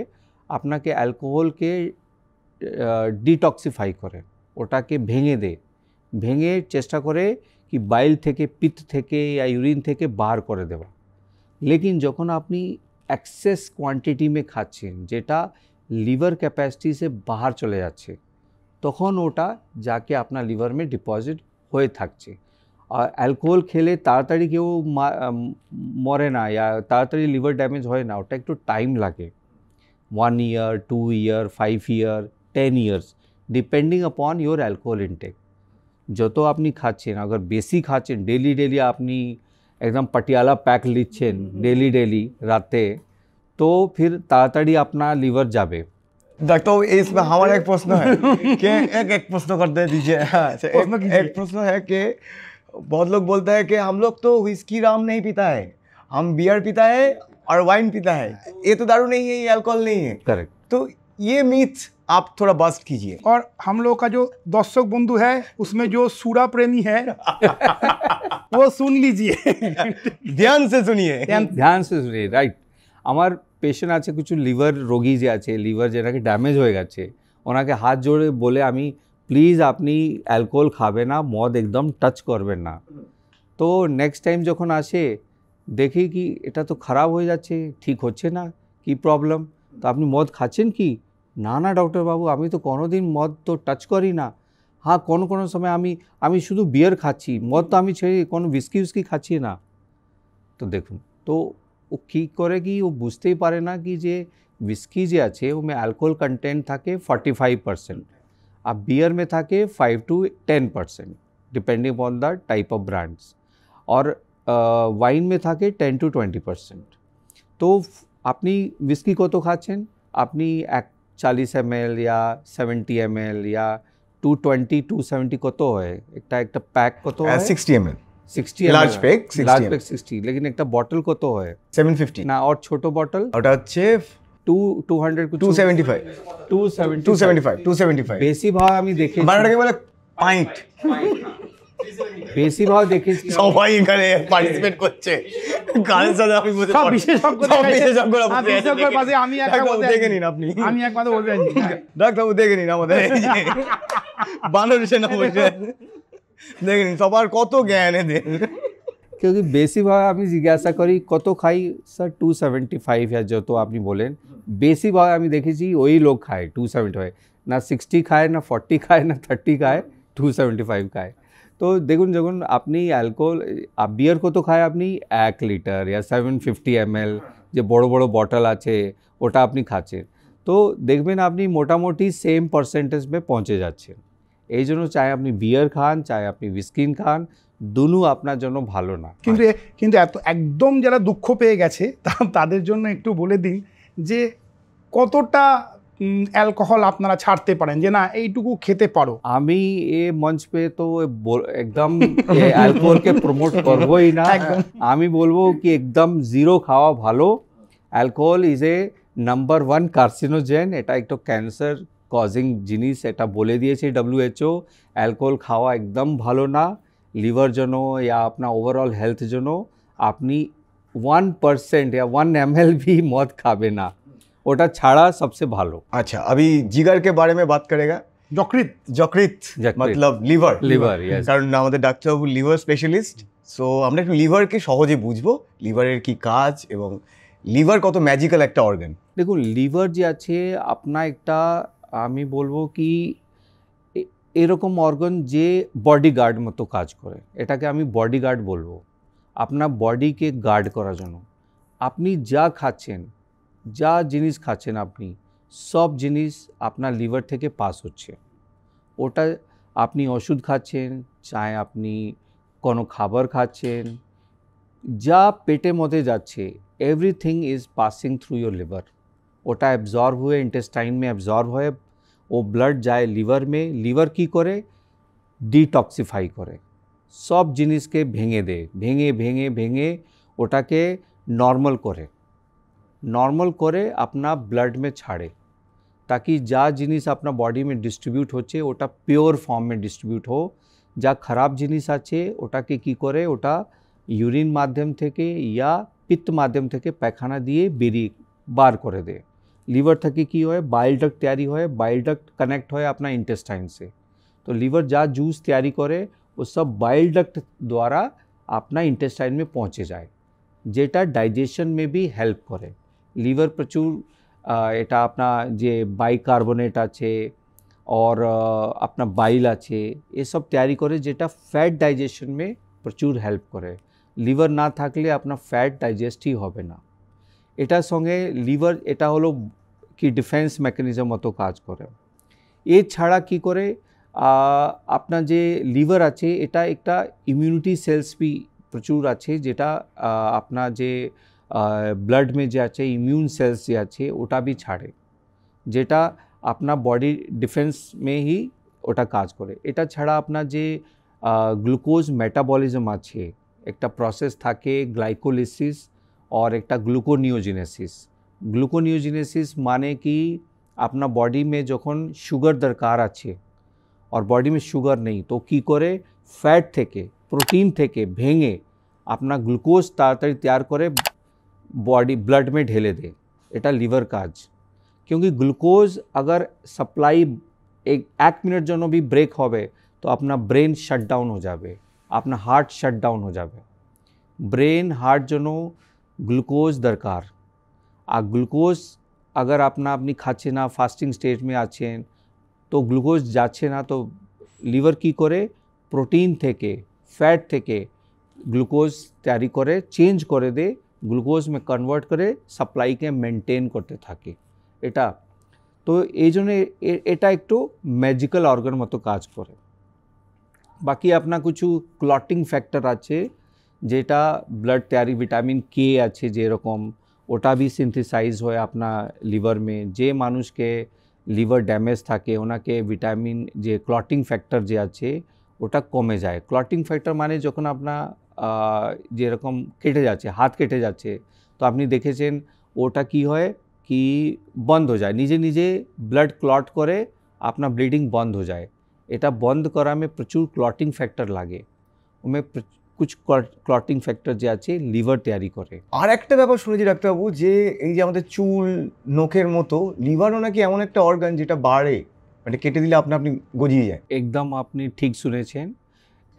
আপনাকে অ্যালকোহলকে ডিটক্সিফাই করে, ওটাকে ভেঙে চেষ্টা করে কি বাইল থেকে, পিত্ত থেকে या ইউরিন থেকে বার করে দেওয়া। লেকিন যখন আপনি এক্সেস কোয়ান্টিটি में খাচ্ছেন যেটা লিভার ক্যাপাসিটি से বাহার চলে যাচ্ছে, তখন ওটা যাকে আপনার লিভার में ডিপোজিট হয়ে থাকছে। আর অ্যালকোহল খেলে তাড়াতাড়ি কেউ মরে না या তাড়াতাড়ি লিভার ড্যামেজ হয় না, ওটা একটু টাইম লাগে, 1 year, 2 year, 5 year, 10 years, depending upon your alcohol intake. যত আপনি খাচ্ছেন, अगर বেশি খাচ্ছেন ডেলি আপনি एकदम पटियाला पैक লিচ্ছেন ডেলি রাতে, তো फिर তাড়াতাড়ি আপনার লিভার যাবে। डॉक्टर इसमें हमारा एक प्रश्न है कि एक प्रश्न कर दे दीजिए। एक प्रश्न है कि बहुत लोग बोलते हैं कि हम लोग तो व्हिस्की राम नहीं पीता है, हम बियर पीता है और वाइन पीता है, ये तो दारू नहीं है, ये अल्कोहल नहीं है। करेक्ट। तो ये मीथ आप थोड़ा बस्ट कीजिए। और हम लोग का जो दर्शक बंधु है उसमें जो सूरा प्रेमी है वो सुन लीजिए। ध्यान से सुनिए। ধ্যান সে শুনি, রাইট। আমার পেশেন্ট আছে কিছু লিভার রোগী যে আছে, লিভার যেটাকে ড্যামেজ হয়ে গেছে, ওনাকে হাত জোড়ে বলে আমি, প্লিজ আপনি অ্যালকোহল খাবে না, মদ একদম টাচ করবেন না। তো নেক্সট টাইম যখন আসে দেখি কি এটা তো খারাপ হয়ে যাচ্ছে, ঠিক হচ্ছে না, কি প্রবলেম, তো আপনি মদ খাচ্ছেন কি? না না ডক্টরবাবু, আমি তো কোনোদিন মদ তো টাচ করি না। হ্যাঁ, কোনো কোনো সময় আমি শুধু বিয়ার খাচ্ছি, মদ তো আমি ছেড়ে কোনো উইস্কি খাচ্ছি না। তো দেখুন, তো ও কী করে কি ও বুঝতেই পারে না কি যে উইস্কি যে আছে ওমে অ্যালকোহল কন্টেন্ট থাকে 45%, আর বিयर में থাকে 5 to 10% depending upon the type of brands, और वाइन में থাকে 10 to 20%। তো আপনি উইস্কি কত খাচ্ছেন? আপনি 40 ml या 70 ml या 220 270 কত হয় একটা প্যাক, কত হয়? 60 ml 60 ml লার্জ পেক, লার্জ পেক 60, लेकिन একটা বটল কত হয়? 750 না, और ছোট বটল ওটা হচ্ছে 200 कुछ 275 275 বেশি ভাগ আমি দেখেছি, বানাটাকে বলে পাইন্ট। বেশি ভাগ দেখেছি সবাই এখানে পার্টিসিপেট করছে, কারণ সাথে আমি বলতে সব বিশেষজ্ঞরা সব বিশেষজ্ঞরা বসে আছে। বিশেষজ্ঞর পাশে আমি একটা ডাক্তারবাবু বসে দেখে আছি। নিন আপনি, আমি একমাত্র বসে আছি। ডাক্তারবাবু দেখে নিন আমাদের এই যে বানর সেনা বসে আছে। দেখে নিন সবার কত জ্ঞান এদের। क्योंकि বেশি ভাগ আমি জিজ্ঞাসা করি কত খাই, স্যার 275 या जो তো আপনি বলেন, বেশি ভাগ আমি দেখেছি ওই লোক খায় 275, না 60 খায়, না 40 খায়, না 30 খায়, 275 খায়। তো দেখুন, যখন আপনি অ্যালকোহল, বিয়ার কত খায় আপনি 1 লিটার या 750 ml যে বড় বড় বটল আছে ওটা আপনি খাচ্ছেন, তো দেখবেন আপনি মোটামুটি সেম পার্সেন্টেজ মে পৌঁছে যাচ্ছেন। এই জন্য চাই আপনি বিয়ার খান, চাই আপনি উইস্কিন খান, দুনো আপনার জন্য ভালো না। কিন্তু এত একদম যারা দুঃখ পেয়ে গেছে তাদের জন্য একটু বলে দিন যে কতটা অ্যালকোহল আপনারা ছাড়তে পারেন, যে না এইটুকু খেতে পারো। আমি এ মঞ্চ पे तो একদম অ্যালকোহলকে প্রমোট করবোই না। আমি বলবো কি একদম জিরো খাওয়া ভালো। Alcohol is a number 1 carcinogen, এটা একটা ক্যান্সার কজিং জিনিস, এটা বলে দিয়েছে WHO। অ্যালকোহল খাওয়া একদম ভালো না লিভার জন্য या अपना ओवरऑल हेल्थ জন্য। আপনি 1% या 1 ml भी मौत खाबे ना, ওটা ছাড়া सबसे ভালো। अच्छा, अभी जिगर के बारे में बात करेगा। যকৃত मतलब লিভার, yes। কারণ আমাদের ডাক্তারবাবু লিভার স্পেশালিস্ট, সো আমরা একটু লিভারকে সহজে বুঝবো, লিভারের কি কাজ এবং লিভার কত ম্যাজিক্যাল একটা অর্গান। দেখুন, লিভার যে আছে আপনার একটা, আমি বলবো কি এরকম অর্গান যে বডিগার্ড মতো কাজ করে, এটাকে আমি বডিগার্ড বলবো। আপনার বডিকে গার্ড করার জন্য আপনি যা খাচ্ছেন, যা জিনিস খাচ্ছেন, আপনি সব জিনিস আপনার লিভার থেকে পাস হচ্ছে। ওটা আপনি ওষুধ খাচ্ছেন, চাहे আপনি কোনো খাবার খাচ্ছেন, যা পেটের মধ্যে যাচ্ছে, everything is passing through your liver. ওটা অ্যাবজর্ব হয়ে ইন্টেস্টাইন में অ্যাবজর্ব হয়ে ও ব্লাড যায় লিভার में। লিভার কি করে? ডিটক্সিফাই করে, সব জিনিসকে ভেঙে দেয়, ভেঙে ওটাকে নর্মাল করে अपना ब्लड में छाड़े, ताकि যা জিনিস আপনার বডি में ডিস্ট্রিবিউট হচ্ছে ওটা পিওর ফর্ম में ডিস্ট্রিবিউট हो। যা খারাপ জিনিস আছে ওটাকে কি করে, ওটা ইউরিন মাধ্যম থেকে या পিত্ত মাধ্যম থেকে পায়খানা দিয়ে বেরিয়ে বার করে দেয়। লিভার থেকে কি হয়, বাইল ডাক্ট তৈরি হয়, বাইল ডাক্ট কানেক্ট হয় আপনার ইন্টেস্টাইন से। तो লিভার যা জুস তৈরি করে वो सब বাইল ডাক্ট দ্বারা আপনার ইন্টেস্টাইন में পৌঁছে যায়, যেটা ডাইজেশন में भी হেল্প করে। লিভার প্রচুর এটা আপনার যে বাইকার্বনেট আছে और আপনার বাইল আছে এসব তৈরি করে, যেটা ফ্যাট ডাইজেশন में প্রচুর হেল্প করে। লিভার না থাকলে আপনার ফ্যাট ডাইজেস্টই হবে না। এটার সঙ্গে লিভার, এটা হলো কি ডিফেন্স মেকানিজম মতো কাজ করে। এছাড়া কি করে, আপনার যে লিভার আছে এটা একটা ইমিউনিটি সেলস भी প্রচুর আছে, যেটা আপনার যে ব্লাড में যে আছে ইমিউন সেলস যে আছে ওটা भी ছাড়ে, যেটা আপনার বডি ডিফেন্স में ही ওটা কাজ করে। এটা ছাড়া আপনার যে গ্লুকোজ মেটাবলিজম আছে, একটা প্রসেস থাকে গ্লাইকোলিসিস और একটা গ্লুকোনিওজেনেসিস। গ্লুকোনিওজেনেসিস মানে কি আপনার বডি মে যখন সুগার দরকার আছে আর বডি মে সুগার নেই তো কী করে ফ্যাট থেকে প্রোটিন থেকে ভেঙে আপনার গ্লুকোজ তাড়াতাড়ি তৈরি করে বডি ব্লাড में ঢেলে দে এটা লিভার কাজ क्योंकि ग्लूकोज अगर सप्लाई एक मिनट জন্য भी ब्रेक হবে তো আপনার ব্রেন শাটডাউন হয়ে যাবে আপনার হার্ট শাটডাউন হয়ে যাবে ব্রেন হার্ট জন্য গ্লুকোজ দরকার আর গ্লুকোজ अगर আপনি খাচ্ছে না ফাস্টিং স্টেজ में আছেন তো গ্লুকোজ যাচ্ছে না তো লিভার কি করে প্রোটিন থেকে ফ্যাট থেকে গ্লুকোজ তৈরি করে চেঞ্জ করে দে গ্লুকোজ में কনভার্ট করে সাপ্লাইকে মেনটেন করতে থাকে এটা তো এই জন্য এটা একটু ম্যাজিক্যাল অর্গান মতো কাজ করে বাকি আপনার কিছু ক্লটিং ফ্যাক্টর আছে যেটা ব্লাড তৈরি ভিটামিন কে আছে যেরকম ওটা भी সিনথেসাইজ হয় আপনার লিভার में যে মানুষকে লিভার ড্যামেজ থাকে ওনাকে ভিটামিন যে ক্লটিং ফ্যাক্টর যে আছে ওটা কমে যায় ক্লটিং ফ্যাক্টর মানে যখন আপনার যেরকম কেটে যাচ্ছে হাত কেটে যাচ্ছে তো আপনি দেখেছেন ওটা কি হয় कि बंद हो जाए निजे निजे ब्लड क्लॉट करे अपना ब्लीडिंग बंद हो जाए এটা বন্ধ করা में प्रचुर क्लॉटिंग फैक्टर লাগে ওমে कुछ क्लॉटिंग फैक्टर যে আছে লিভার তৈরি করে আর একটা ব্যাপার শুনেছি ডাক্তারবাবু যে এই যে আমাদের চুল নখের মতো লিভারও নাকি এমন একটা অর্গান যেটা বাড়ে মানে কেটে দিলে আপনি গজিয়ে যায় একদম আপনি ঠিক শুনেছেন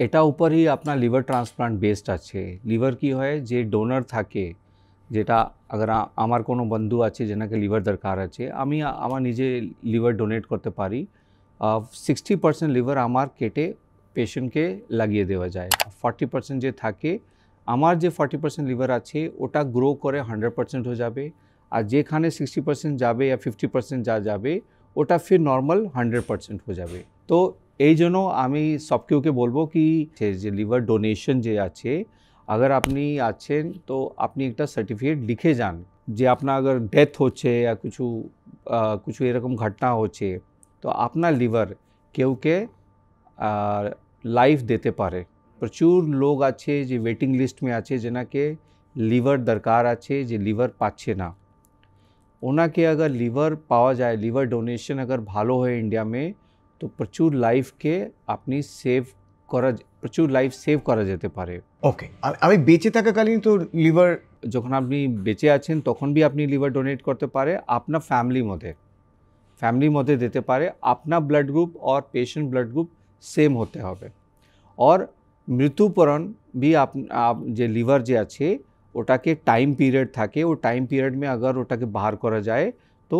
এটা উপরই আপনার লিভার ট্রান্সপ্লান্ট বেসড আছে লিভার কি হয় যে ডোনার থাকে যেটা अगर আমার কোনো বন্ধু আছে যেনাকে লিভার দরকার আছে আমি আমার নিজে লিভার ডোনেট করতে পারি 60% লিভার আমার কেটে পেশেন্টকে লাগিয়ে দেওয়া যায় 40% যে থাকে আমার যে 40% লিভার আছে ওটা গ্রো করে 100% হয়ে যাবে আর যেখানে 60% যাবে या 50% যা যাবে ওটা ফির নর্মাল 100% হয়ে যাবে তো এই জন্য আমি সবকেউকে বলবো কি যে লিভার ডোনেশন যে আছে अगर আপনি আছেন তো আপনি একটা সার্টিফিকেট লিখে যান যে আপনার अगर डेथ হচ্ছে या কিছু এরকম ঘটনা হচ্ছে তো আপনার লিভার কেউকে লাইফ দিতে পারে প্রচুর লোক আছে যে ওয়েটিং লিস্ট में আছে যেনাকে লিভার দরকার আছে যে লিভার পাচ্ছে না ওনাকে अगर লিভার পাওয়া যায় লিভার ডোনেশন अगर ভালো হয় ইন্ডিয়া में তো প্রচুর লাইফকে আপনি সেভ করা প্রচুর লাইফ সেভ করা যেতে পারে ওকে আমি বেঁচে থাকাকালীন তো লিভার যখন আপনি বেঁচে আছেন তখন भी আপনি লিভার ডোনেট করতে পারে আপনার ফ্যামিলির মধ্যে দিতে পারে আপনার ব্লাড গ্রুপ और পেশেন্ট ব্লাড গ্রুপ সেম হতে হবে और মৃত্যুপরণ भी যে লিভার যে আছে ওটাকে টাইম পিরিয়ড থাকে ও টাইম পিরিয়ড में अगर ওটাকে বাহার করা যায় তো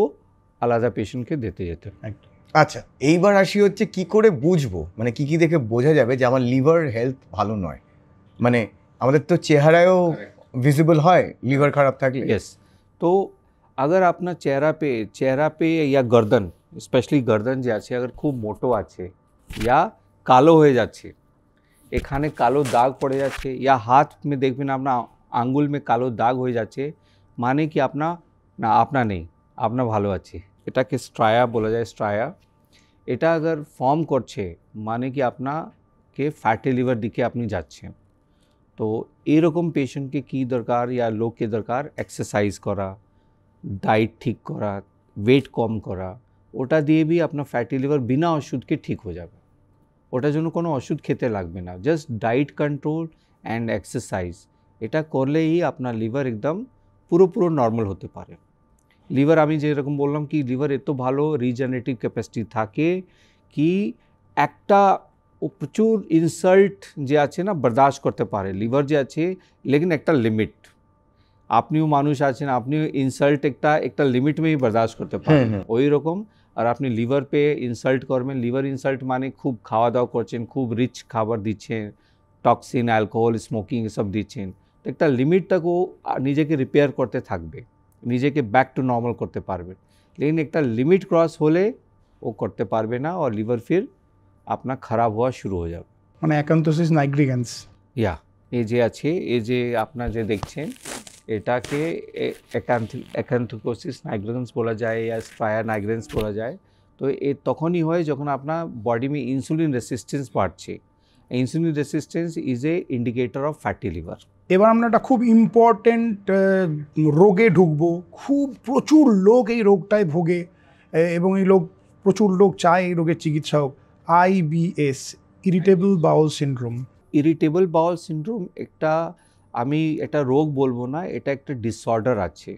আলাদা পেশেন্টকে দিতে যেতে আচ্ছা এইবার আসি হচ্ছে কি করে বুঝবো মানে কি দেখে বোঝা যাবে যে আমার লিভার হেলথ ভালো নয় মানে আমাদের তো চেহারায়ও ভিজিবল হয় লিভার খারাপ থাকলে यस तो अगर अपना चेहरा पे या गर्दन स्पेशली गर्दन যে আছে अगर খুব মোটো আছে या কালো হয়ে যাচ্ছে এখানে কালো দাগ পড়ে যাচ্ছে या हाथ में দেখবেন আপনার আঙ্গুল में কালো দাগ হয়ে যাচ্ছে মানে কি আপনা নেই আপনা ভালো আছে এটাকে স্ট্রায়া বলা যায় স্ট্রায়া এটা अगर ফর্ম করছে মানে কি আপনাকে ফ্যাটি লিভার দিকে আপনি যাচ্ছেন তো এরকম পেশেন্টকে কি দরকার या লোককে দরকার এক্সারসাইজ করা ডায়েট ঠিক করা ওয়েট কম করা ওটা দিয়ে भी আপনার ফ্যাটি লিভার বিনা ওষুধকে ঠিক হয়ে যাবে ওটার জন্য কোনো ওষুধ খেতে লাগবে না just diet control and exercise এটা করলেই আপনার লিভার একদম পুরো নর্মাল হতে পারে লিভার আমি যেরকম বললাম কি লিভার এত ভালো রিজেনারেটিভ ক্যাপাসিটি থাকে কি একটা প্রচুর ইনসাল্ট যে আছে না বরদাস্ত করতে পারে লিভার যে আছে লেকিন একটা লিমিট আপনিও মানুষ আছেন আপনিও ইনসাল্ট একটা লিমিটমেই বরদাস্ত করতে পারেন ওই রকম আর আপনি লিভার পে ইনসাল্ট করবেন লিভার ইনসাল্ট মানে খুব খাওয়া দাওয়া করছেন খুব রিচ খাবার দিচ্ছেন টক্সিন অ্যালকোহল স্মোকিং এসব দিচ্ছেন তো একটা লিমিট তক ও নিজেকে রিপেয়ার করতে থাকবে নিজেকে ব্যাক টু নর্মাল করতে পারবে লেকিন একটা লিমিট ক্রস হলে ও করতে পারবে না আর লিভার ফির আপনার খারাপ হওয়া শুরু হয়ে যাবে মানে অ্যাকান্থোসিস নাইগ্রিগান্স ইয়া এই যে আছে এই যে আপনার যে দেখছেন এটাকে অ্যাকান্থোসিস নাইগ্রিগান্স বলা যায় या স্ট্রায়া নাইগ্রিগান্স বলা যায় তো এ তখনই হয় যখন আপনার বডি में ইনসুলিন রেসিস্টেন্স বাড়ছে insulin resistance is a indicator of fatty liver এবার আমরা একটা খুব ইম্পর্টেন্ট রোগে ঢুকবো খুব প্রচুর লোক এই রোগটায় ভোগে এবং এই প্রচুর লোক চায় এই রোগের চিকিৎসা হোক। IBS, irritable bowel syndrome. Irritable bowel syndrome আমি এটা রোগ বলবো না, এটা একটা ডিসঅর্ডার আছে।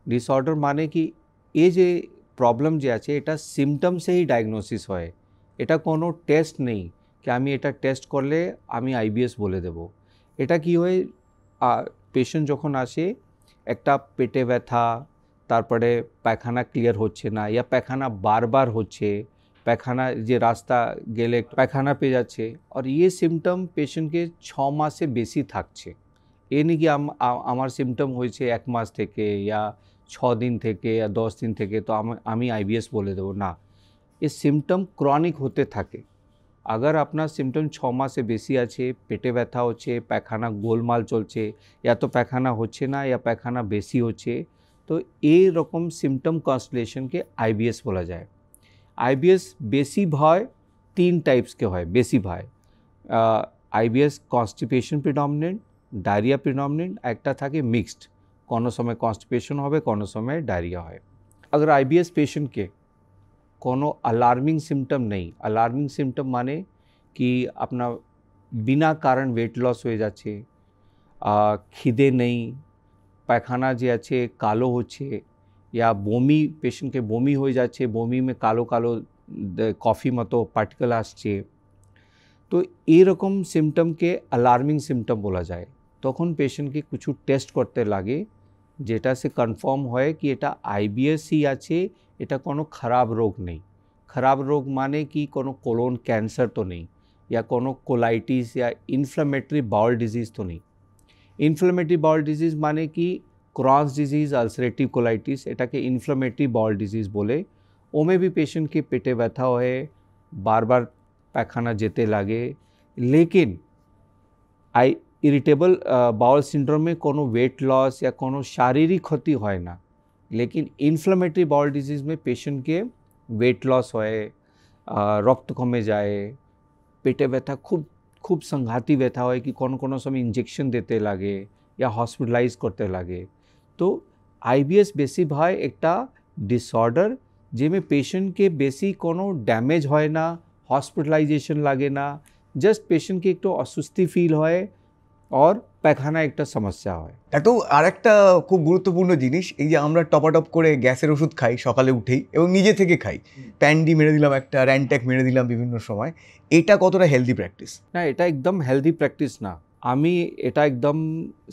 ডিসঅর্ডার মানে কি এই যে প্রবলেম যে আছে এটা সিমটমসেই ডায়াগনোসিস হয়, এটা কোনো টেস্ট নেই কি আমি এটা টেস্ট করলে আমি IBS বলে দেব। এটা কি হয়, পেশেন্ট যখন আসে একটা পেটে ব্যথা, তারপরে পায়খানা ক্লিয়ার হচ্ছে না, ইয়া পায়খানা বারবার হচ্ছে, পায়খানা যে রাস্তা গেলে পায়খানা পেয়ে যাচ্ছে, আর ये সিমটম পেশেন্টকে 6 মাসে বেশি থাকছে। এ নিয়ে কি আমার সিমটম হয়েছে 1 মাস থেকে या 6 दिन থেকে या 10 दिन থেকে তো আমি IBS বলে দেবো না। ये সিমটম ক্রনিক হতে থাকে। अगर আপনার সিমটম 6 মাসে বেশি আছে, পেটে ব্যথা হচ্ছে, পায়খানা গোলমাল চলছে, या তো পায়খানা হচ্ছে না या পায়খানা বেশি হচ্ছে, তো এই রকম সিমটম কনস্টেলেশনকে IBS বলা যায়। IBS বেশি ভয় 3 টাইপসকে হয়, বেশি ভয়। IBS constipation predominant, diarrhoea predominant, একটা থাকে মিক্সড, কোনো সময় কনস্টিপেশন হবে, কোনো সময় ডায়রিয়া হয়। अगर IBS পেশেন্টকে কোনো अलार्मिंग सिम्टम नहीं, अलार्मिंग सिम्टम माने कि अपना बिना कारण वेट लॉस হয়ে যাচ্ছে, খিদে নেই, পায়খানা যে আছে কালো হচ্ছে, या বমি, পেশেন্টকে বমি হয়ে যাচ্ছে, বমি में কালো কালো কফি মতো পার্টিকেল আসছে, তো এইরকম সিমটমকে अलार्मिंग सिम्टम বলা যায়। তখন পেশেন্টকে কিছু টেস্ট করতে লাগে যেটা সে কনফার্ম হয় কি এটা IBS ही আছে, এটা কোনো খারাপ রোগ নেই। খারাপ রোগ মানে কি কোনো কোলন ক্যান্সার তো নেই, या কোনো কোলাইটিস या ইনফ্লামেটরি বাউল ডিজিজ তো নেই। ইনফ্লামেটরি বাউল ডিজিজ মানে কি क्रॉन्स डिजीज, अल्सरेटिव कोलाइटिस, এটাকে ইনফ্লামেটরি বাউল ডিজিজ বলে। ওমে भी पेशेंट के पेटे ব্যথা হয়, বারবার পায়খানা যেতে লাগে, लेकिन इरिटेबल बाउल सिंड्रोम में कोनो वेट लॉस या कोनो शारीरिक क्षति হয় না, लेकिन इन्फ्लेमेटरी बाउल डिजीज में पेशेंट के वेट लॉस হয়, রক্ত কমে যায়, পেটে ব্যথা খুব সংঘাতি ব্যথা হয় কি কোনো কোনো সময় ইনজেকশন দিতে লাগে या हॉस्पिटलाइज করতে লাগে। तो IBS বেশি ভয় একটা ডিসঅর্ডার যেমে পেশেন্টকে বেশি কোনো ড্যামেজ হয় না, হসপিটালাইজেশন লাগে না, জাস্ট পেশেন্টকে একটু অস্বস্তি ফিল হয় और পায়খানা একটা সমস্যা হয়। তো আরেকটা খুব গুরুত্বপূর্ণ জিনিস, এই যে আমরা টপাটপ করে গ্যাসের ওষুধ খাই সকালে উঠেই এবং নিজে থেকে খাই, প্যান্ডি মেরে দিলাম, একটা র্যানট্যাক মেরে দিলাম বিভিন্ন সময়, এটা কতটা হেলদি প্র্যাকটিস? না, এটা একদম হেলদি প্র্যাকটিস না। আমি এটা একদম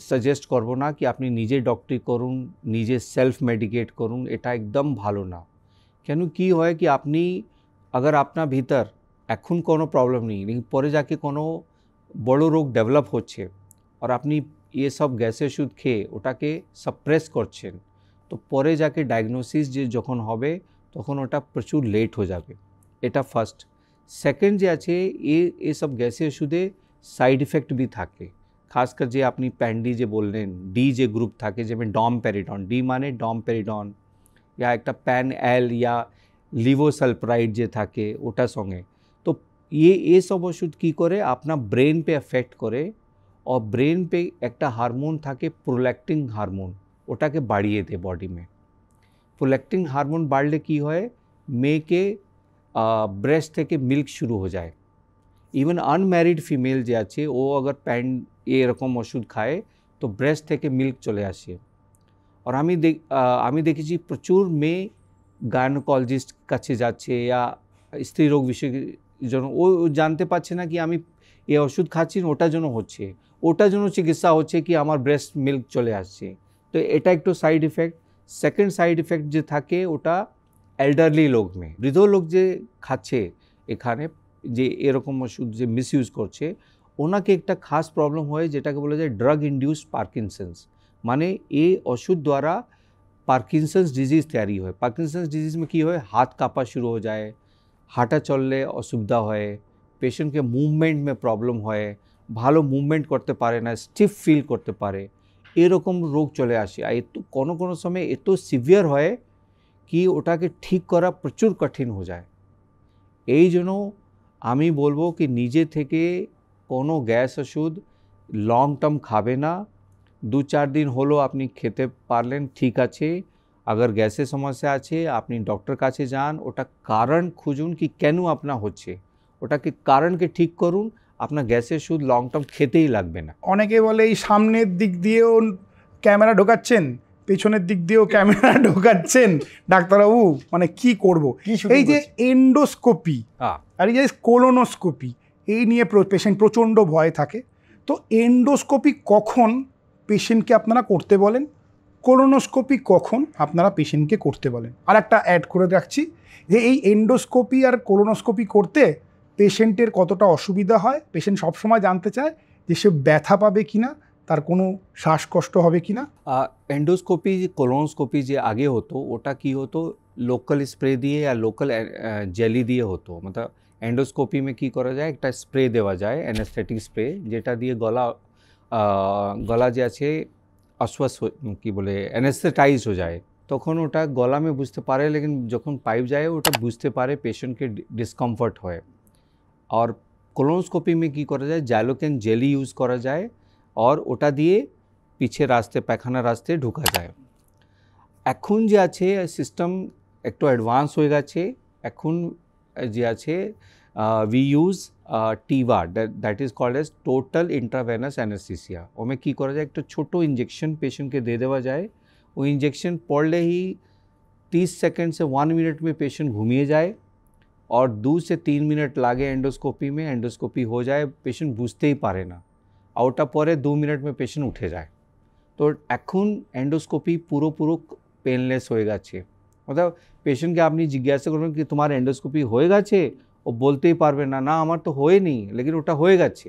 সাজেস্ট করব না কি আপনি নিজে ডক্টরি করুন, নিজে সেলফ মেডিকেট করুন, এটা একদম ভালো না। কেন কি হয় কি আপনি अगर আপনার ভিতর এখন কোনো প্রবলেম নেই, लेकिन পরে যাকে কোনো বড় রোগ ডেভেলপ হচ্ছে আর আপনি ये सब গ্যাসের ওষুধ খেয়ে ওটাকে সাপ্রেস করছেন, তো পরে যাকে ডায়াগনোসিস যে যখন হবে তখন ওটা প্রচুর লেট হয়ে যাবে। এটা ফার্স্ট। সেকেন্ড যে আছে এই সব গ্যাসের ওষুধে সাইড ইফেক্ট भी থাকে, খাসকর যে আপনি প্যান্ডি যে বললেন, ডি যে গ্রুপ থাকে যেমন ডমপেরিডন, ডি মানে ডমপেরিডন, या একটা প্যান এল या লিভোসালপ্রাইড যে থাকে ওটার সঙ্গে, তো ये सब ওষুধ কী করে আপনার ব্রেন पे এফেক্ট করে, और ब्रेन पे একটা हार्मोन থাকে प्रोलैक्टिन हार्मोन, ওটাকে বাড়িয়ে দেয় বডি में। प्रोलैक्टिन हार्मोन বাড়লে কি হয়, মেয়েকে ব্রেস্ট থেকে মিল্ক শুরু হয়ে যায়। ইভেন আনম্যারিড ফিমেল যে আছে ও अगर প্যান্ড এরকম ওষুধ খায় তো ব্রেস্ট থেকে মিল্ক চলে আসে। আর আমি দেখেছি প্রচুর মেয়ে গাইনোকোলজিস্ট কাছে যাচ্ছে या স্ত্রী রোগ বিশেষজ্ঞ, ও জানতে পারছে না কি আমি এই ওষুধ খাচ্ছি ওটার জন্য হচ্ছে, ওটার জন্য চিকিৎসা হচ্ছে কি আমার ব্রেস্ট মিল্ক চলে আসছে, তো এটা একটু side effect. Second side effect যে থাকে ওটা এল্ডারলি লোক মে, বৃদ্ধ লোক যে খাচ্ছে এখানে যে এরকম ওষুধ যে মিসইউজ করছে, ওনাকে একটা খাস প্রবলেম হয় যেটাকে বলা যায় ড্রাগ ইন্ডিউসড পার্কিনসন্স, মানে এই ওষুধ দ্বারা পার্কিনসন্স ডিজিজ তৈরি হয়। পার্কিনসন্স ডিজিজ में কি হয়, হাত কাঁপা শুরু হয়ে যায়, হাঁটা চললে অসুবিধা হয়, পেশেন্টকে মুভমেন্ট में প্রবলেম হয়, ভালো মুভমেন্ট করতে পারে না, স্টিফ ফিল করতে পারে, এরকম রোগ চলে আসে। আর এত কোনো কোনো সময় এত সিভিয়ার হয় কি ওটাকে ঠিক করা প্রচুর কঠিন হয়ে যায়। এই জন্য আমি বলবো কি নিজে থেকে কোনো গ্যাস ওষুধ লং টার্ম খাবে না। 2-4 দিন হলো আপনি খেতে পারলেন ঠিক আছে, अगर গ্যাসের সমস্যা আছে আপনি ডক্টর কাছে যান, ওটা কারণ খুঁজুন কি কেন আপনার হচ্ছে, ওটাকে কারণকে ঠিক করুন, আপনার গ্যাসের ওষুধ লং টার্ম খেতেই লাগবে না। অনেকে বলে এই সামনের দিক দিয়েও ক্যামেরা ঢোকাচ্ছেন, পেছনের দিক দিয়েও ক্যামেরা ঢোকাচ্ছেন, ডাক্তারবাবু মানে কি করব? এই যে এন্ডোস্কোপি আর এই যে কোলোনোস্কোপি, এই নিয়ে পেশেন্ট প্রচণ্ড ভয় থাকে। তো এন্ডোস্কোপি কখন পেশেন্টকে আপনারা করতে বলেন, কোলোনোস্কোপি কখন আপনারা পেশেন্টকে করতে বলেন? আর একটা অ্যাড করে রাখছি যে এই এন্ডোস্কোপি আর কোলোনোস্কোপি করতে পেশেন্টের কতটা অসুবিধা হয়, পেশেন্ট সবসময় জানতে চায় যে সে ব্যথা পাবে কিনা, তার কোনো শ্বাসকষ্ট হবে কিনা। এন্ডোস্কোপি কোলোনোস্কোপি যে আগে হতো ওটা কি হতো, লোকাল স্প্রে দিয়ে আর লোকাল জেলি দিয়ে হতো। मतलब এন্ডোস্কোপি में কি করা যায়, একটা স্প্রে দেওয়া যায়, অ্যানেস্থেটিক স্প্রে, যেটা দিয়ে গলা যে আছে অস্বস্ಥ কি বলে অ্যানেস্থেটাইজ হয়ে যায়, তখন ওটা গলা में বুঝতে পারে, लेकिन যখন পাইপ যায় ওটা বুঝতে পারে পেশেন্টকে ডিসকমফর্ট হয়। আর কোলোনোস্কোপি में কি করা যায়, জাইলোকেন জেলি ইউজ করা যায় আর ওটা দিয়ে পিছে রাস্তে পায়খানা রাস্তে ঢোকা যায়। এখন যে আছে সিস্টেম একটু অ্যাডভান্স হয়ে গেছে, এখন যে আছে we use TIVA, that is called as total intravenous anaesthesia. ওমে কী করা যায়, একটা ছোটো इंजेक्शन पेशेंट के दे देवा जाए, वो इंजेक्शन पड़ले ही 30 सेकंड से 1 मिनट में पेशेंट घूमिए जाए और 2 से 3 मिनट लागे एंडोस्कोपी में, एंडोस्कोपी हो जाए, पेशेंट बुझते ही पारे ना, आउटा परे 2 मिनट में पेशेंट उठे যায়। তো এখন এন্ডোস্কোপি পুরো পেনলেস হয়ে গেছে। অর্থাৎ পেশেন্টকে আপনি জিজ্ঞাসা করবেন কি তোমার এন্ডোস্কোপি হয়ে গেছে, ও বলতেই পারবে না, না আমার তো হয়নি, লেকিন ওটা হয়ে গেছে।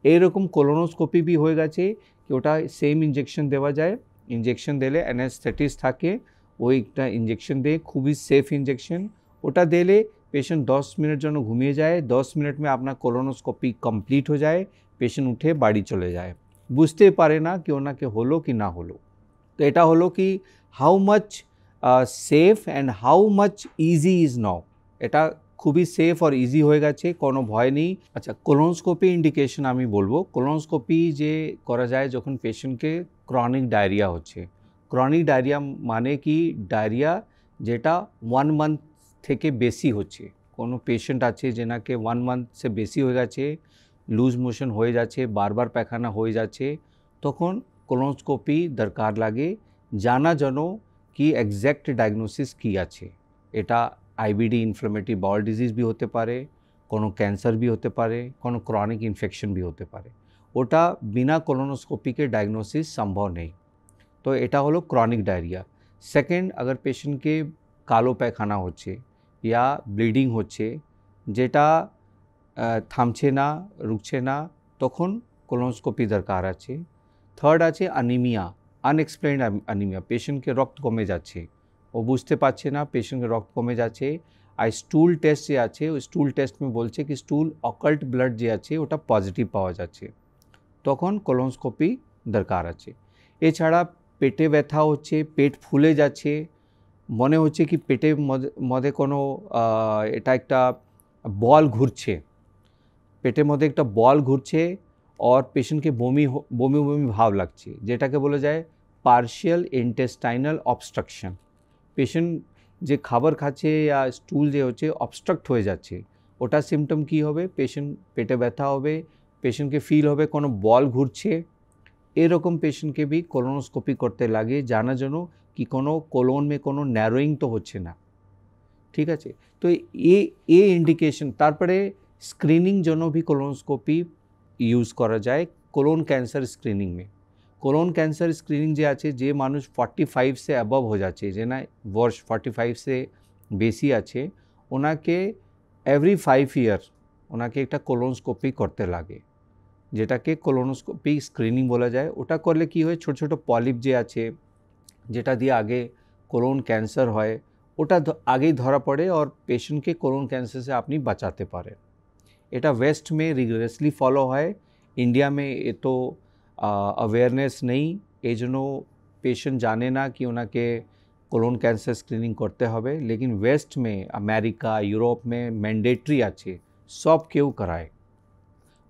এইরকম কোলোনোস্কোপি भी হয়ে গেছে কি ওটা সেম ইঞ্জেকশন দেওয়া যায়, ইঞ্জেকশন দিলে অ্যানেস্থেটিস্ট থাকে, ওই একটা ইঞ্জেকশন দিয়ে, খুবই সেফ ইঞ্জেকশন, ওটা দিলে পেশেন্ট 10 মিনিট জন্য ঘুমিয়ে যায়, 10 মিনিট में আপনার কোলোনোস্কোপি কমপ্লিট হয়ে যায়, পেশেন্ট উঠে বাড়ি চলে যায়, বুঝতে পারে না কি ওনাকে হলো কি না হলো। তো এটা হলো কি how much safe and how much easy is now, এটা খুবই সেফ আর ইজি হয়ে গেছে, কোনো ভয় নেই। আচ্ছা, কোলোনোস্কোপি ইন্ডিকেশন আমি বলবো, কোলোনোস্কোপি যে করা যায় যখন পেশেন্টকে ক্রনিক ডায়রিয়া হচ্ছে। ক্রনিক ডায়রিয়া মানে কি, ডায়রিয়া যেটা 1 মান্থ থেকে বেশি হচ্ছে। কোনো পেশেন্ট আছে যেনাকে 1 মান্থ সে বেশি হয়ে গেছে, লুজ মোশন হয়ে যাচ্ছে, বারবার পায়খানা হয়ে যাচ্ছে, তখন কোলোনোস্কোপি দরকার লাগে, জানা যেন কি এক্স্যাক্ট ডায়াগনোসিস কী আছে। এটা আইবিডি ইনফ্লেমেটরি বাউল ডিজিজ भी হতে পারে, কোনো ক্যান্সার भी হতে পারে, কোনো ক্রনিক ইনফেকশন भी হতে পারে, ওটা বিনা কোলোনোস্কোপিকে ডায়াগনোসিস সম্ভব নেই। তো এটা হলো ক্রনিক ডায়রিয়া। সেকেন্ড, अगर পেশেন্টকে কালো পায়খানা হচ্ছে या ব্লিডিং হচ্ছে, যেটা থামছে না, রুকছে না, তখন কোলোনোস্কোপি দরকার আছে। থার্ড আছে অ্যানিমিয়া, আনএক্সপ্লেইনড অ্যানিমিয়া, পেশেন্টকে রক্ত কমে যাচ্ছে, ও বুঝতে পারছে না পেশেন্টকে রক্ত কমে যাচ্ছে, আর স্টুল টেস্ট যে আছে, ওই স্টুল টেস্ট में বলছে কি স্টুল অকাল্ট ব্লাড যে আছে ওটা পজিটিভ পাওয়া যাচ্ছে, তখন কোলোনোস্কোপি দরকার আছে। এছাড়া পেটে ব্যথা হচ্ছে, পেট ফুলে যাচ্ছে, মনে হচ্ছে কি পেটের মধ্যে কোনো এটা একটা বল ঘুরছে, পেটের মধ্যে একটা বল ঘুরছে और पेशेंट के বমি বমি ভাব লাগছে, যেটাকে বলা যায় পার্শিয়াল ইন্টেস্টাইনাল অবস্ট্রাকশন। পেশেন্ট যে খাবার খাচ্ছে या স্টুল যে হচ্ছে অবস্ট্রাক্ট হয়ে যাচ্ছে, ওটা সিমটম কি হবে, পেশেন্ট পেটে ব্যথা হবে, পেশেন্টকে ফিল হবে কোনো বল ঘুরছে, এরকম পেশেন্টকে भी কোলোনোস্কোপি করতে লাগে, জানা জন্য কি কোনো কোলন में কোনো ন্যারোয়িং তো হচ্ছে না। ঠিক আছে, তো এই ইন্ডিকেশন। তারপরে স্ক্রিনিং জন্য भी কোলোনোস্কোপি ইউজ করা যায় কোলন ক্যান্সার স্ক্রিনিং में। কোলন ক্যান্সার স্ক্রিনিং যে আছে, যে মানুষ 45 से অ্যাবভ হয়ে যাচ্ছে, যে না বয়স 45 से বেশি আছে, ওনাকে এভরি 5 ইয়ার ওনাকে একটা কোলোনোস্কোপি করতে লাগে, যেটাকে কোলোনোস্কোপি স্ক্রিনিং বলা যায়। ওটা করলে কি হয়, ছোট ছোট পলিপ যে আছে, যেটা দিয়ে আগে কোলন ক্যান্সার হয়, ওটা আগেই ধরা পড়ে और পেশেন্টকে কোলন ক্যান্সার से আপনি বাঁচাতে পারেন। এটা ওয়েস্ট में रिगरसली फॉलो হয়, इंडिया में ये तो अवेयरनेस नहीं, এই জন্য পেশেন্ট জানে না কি ওনাকে কোলন ক্যান্সার স্ক্রিনিং করতে হবে, लेकिन वेस्ट में अमेरिका यूरोप में मैंडेटरी আছে, সব কেউ করায়।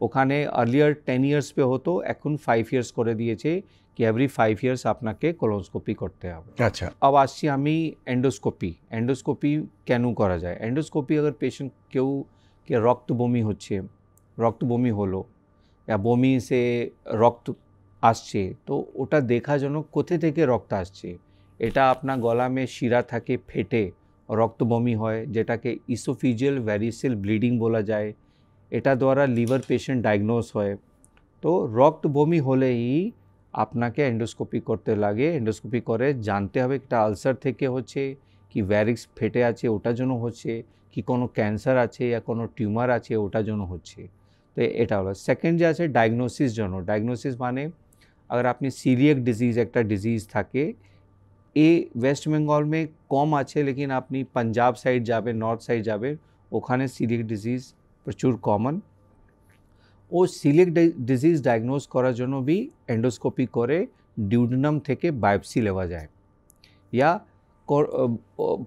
ওখানে আর্লিয়ার 10 ইয়ার্স পে হতো, এখন 5 ইয়ার্স করে দিয়েছে কি এভরি 5 ইয়ার্স আপনাকে কোলোনোস্কোপি করতে হবে। আচ্ছা, अब আসছি আমি এন্ডোস্কোপি কেন করা যায়। এন্ডোস্কোপি अगर পেশেন্ট কেউ কে রক্ত বমি হলো या বমি সে রক্ত আসছে, তো ওটা দেখার জন্য কোথা থেকে রক্ত আসছে। এটা আপনার গলা মে শিরা থাকে, ফেটে রক্ত বমি হয়, যেটাকে ইসোফিজিয়াল ভ্যারিসেল ব্লিডিং বলা যায়। এটা দ্বারা লিভার পেশেন্ট ডায়াগনোস হয়। তো রক্ত বমি হলেই আপনাকে এন্ডোস্কোপি করতে লাগে। এন্ডোস্কোপি করে জানতে হবে একটা আলসার থেকে হচ্ছে কি ভ্যারিক্স ফেটে আছে ওটার জন্য হচ্ছে কি কোনো ক্যান্সার আছে या কোনো টিউমার আছে ওটার জন্য হচ্ছে। তো এটা হলো সেকেন্ড যে আছে ডায়াগনোসিস জন্য। ডায়াগনোসিস মানে अगर আপনি সিলিয়াক ডিজিজ একটা ডিজিজ থাকে, এ ওয়েস্ট বেঙ্গল মে কম আছে, লেকিন আপনি পাঞ্জাব সাইড যাবে, নর্থ সাইড যাবে, ওখানে সিলিয়াক ডিজিজ প্রচুর কমন। ও সিলিয়াক ডিজিজ ডায়াগনোজ করার জন্য भी এন্ডোস্কোপি করে ডিউডেনাম থেকে বায়োপসি নেওয়া যায়, या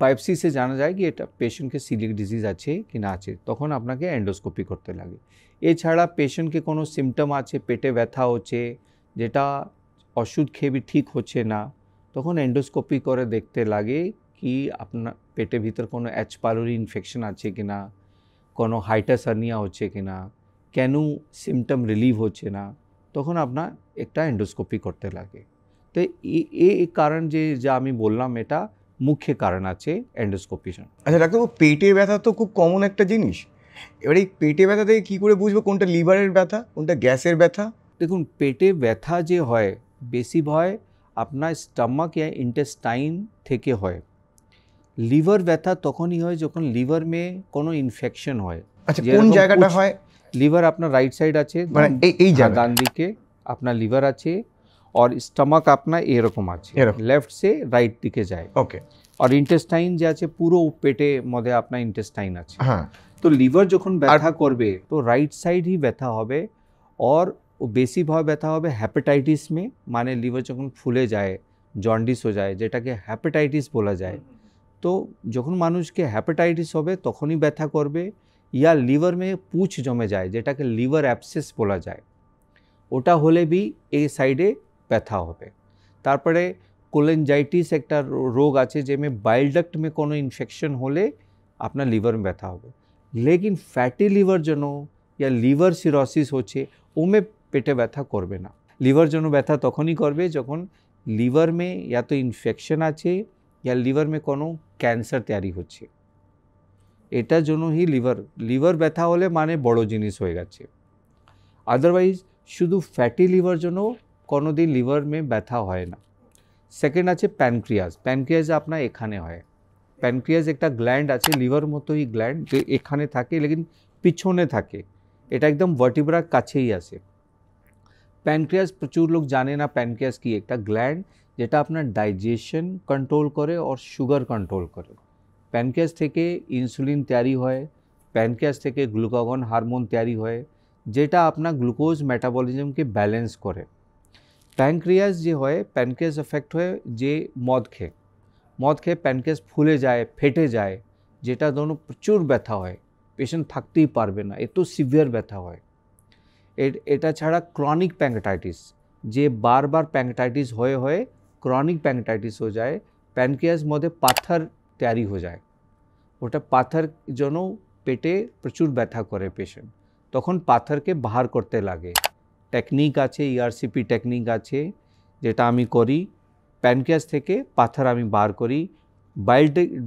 বায়োপসি সে জানা যায় কি এটা পেশেন্টকে সিলিয়াক ডিজিজ আছে কি না আছে, তখন আপনাকে এন্ডোস্কোপি করতে লাগে। এছাড়া পেশেন্টকে কোনো সিমটম আছে, পেটে ব্যথা হচ্ছে, যেটা ওষুধ খেয়ে भी ঠিক হচ্ছে না, তখন এন্ডোস্কোপি করে দেখতে লাগে কি আপনার পেটের ভিতর কোনো এইচ পাইলোরি ইনফেকশন আছে কি না, কোনো হাইটাস হার্নিয়া হচ্ছে কি না, কেন সিমটম রিলিভ হচ্ছে না, তখন আপনার একটা এন্ডোস্কোপি করতে লাগে। তো এই কারণ যে যা আমি বললাম এটা মুখ্য কারণ আছে এন্ডোস্কোপির জন্য। আচ্ছা ডাক্তারবাবু, পেটে ব্যথা তো খুব কমন একটা জিনিস। এবার এই পেটে ব্যথা থেকে কী করে বুঝবো কোনটা লিভারের ব্যথা, কোনটা গ্যাসের ব্যথা? দেখুন, পেটে ব্যথা যে হয় বেশি হয় আপনার স্টমাক या ইন্টেস্টাইন থেকে হয়। লিভার ব্যথা তখনই হয় যখন লিভার মে কোনো ইনফেকশন হয়। আচ্ছা, কোন জায়গাটা হয়? লিভার আপনার রাইট সাইড আছে, মানে এই জায়গা ডান দিকে আপনার লিভার আছে, और স্টমাক আপনার এরকম আছে, এরকম। লেফট সে রাইট দিকে যায়। ওকে। আর ইন্টেস্টাইন যে আছে পুরো পেটে মধ্যে আপনার ইন্টেস্টাইন আছে। হ্যাঁ। তো লিভার যখন ব্যথা করবে তো রাইট সাইড ही ব্যথা হবে, और वो বেশি ভাবে ব্যথা হবে হ্যাপাটাইটিস মে, মানে লিভার যখন ফুলে যায়, জন্ডিস हो যায়, যেটাকে হ্যাপাটাইটিস বলা যায়। তো যখন মানুষকে হ্যাপাটাইটিস হবে তখনই ব্যথা করবে, या লিভার মে পুঁজ জমে যায়, যেটাকে লিভার অ্যাবসেস বলা যায়, ওটা হলে भी এই সাইডে ব্যথা হবে। তারপরে কোলেনজাইটিস একটা রোগ আছে, যেমে বাইল ডাক্ট মে কোনো ইনফেকশন হলে আপনার লিভার में ব্যথা হবে। लेकिन फैटी লিভার জন্য या লিভার সিরোসিস হচ্ছে ওমে পেটে ব্যথা করবে না। লিভার জন্য ব্যথা তখনই করবে যখন লিভার में या तो ইনফেকশন আছে या লিভার में কোনো ক্যান্সার তৈরি হচ্ছে, এটার জন্য ही লিভার ব্যথা হলে মানে বড় জিনিস হয়ে গেছে। আদারওয়াইজ শুধু ফ্যাটি লিভার জন্য কোনো দিন লিভার में ব্যথা হয় না। সেকেন্ড আছে প্যানক্রিয়াস আপনার এখানে হয়। প্যানক্রিয়াস একটা গ্ল্যান্ড আছে, লিভার মতোই গ্ল্যান্ড, যে এখানে থাকে লেকিন পিছনে থাকে, এটা একদম ভার্টিব্রার কাছেই আছে। প্যানক্রিয়াস প্রচুর লোক জানে না প্যানক্রিয়াস কি, একটা গ্ল্যান্ড যেটা আপনার ডাইজেশন কন্ট্রোল করে और সুগার কন্ট্রোল করে। প্যানক্রিয়াস থেকে ইনসুলিন তৈরি হয়, প্যানক্রিয়াস থেকে গ্লুকাগন হারমোন তৈরি হয়, যেটা আপনার গ্লুকোজ মেটাবলিজমকে ব্যালেন্স করে। প্যানক্রিয়াস যে হয়, প্যানক্রিয়াস এফেক্ট হয় যে মদ খেয়ে প্যানক্রিয়াস ফুলে যায়, ফেটে যায়, যেটা ধরুন প্রচুর ব্যথা হয়, পেশেন্ট থাকতেই পারবে না, এত সিভিয়ার ব্যথা হয়। এটা ছাড়া ক্রনিক প্যানক্রিয়াটাইটিস, যে বারবার প্যানক্রিয়াটাইটিস হয়ে ক্রনিক প্যানক্রিয়াটাইটিস हो যায়, প্যানক্রিয়াস মধ্যে পাথর তৈরি हो যায়, ওটা পাথর জন্য পেটে প্রচুর ব্যথা করে পেশেন্ট, তখন পাথরকে বাহার করতে লাগে। টেকনিক আছে, ইআরসিপি টেকনিক আছে, যেটা আমি করি, প্যানক্রিয়াস থেকে পাথর আমি বার করি।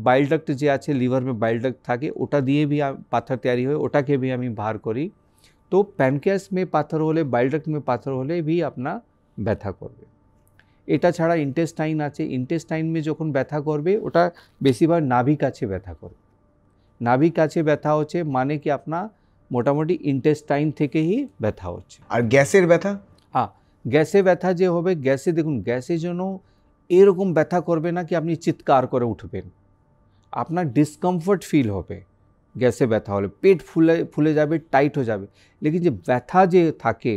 বাইল ডাক্ট যে আছে লিভার में বাইল ডাক্ট থাকে, ওটা দিয়ে भी পাথর তৈরি হয়, ওটাকে भी আমি বার করি। তো প্যানক্রিয়াস में পাথর হলে, বাইল ডাক্ট में পাথর হলে भी আপনার ব্যথা করবে। এটা ছাড়া ইন্টেস্টাইন আছে, ইন্টেস্টাইন में যখন ব্যথা করবে ওটা বেশিরভাগ নাভি কাছে ব্যথা করবে। নাভি কাছে ব্যথা হচ্ছে মানে কি আপনার মোটামুটি ইন্টেস্টাইন থেকেই ব্যথা হচ্ছে। আর গ্যাসের ব্যথা? হ্যাঁ, গ্যাসে ব্যথা যে হবে, গ্যাসে দেখুন, গ্যাসের জন্য এরকম ব্যথা করবে না কি আপনি চিৎকার করে উঠবেন, আপনার ডিসকমফর্ট ফিল হবে। গ্যাসে ব্যথা হলে পেট ফুলে যাবে, টাইট হয়ে যাবে, লেকিন যে ব্যথা যে থাকে,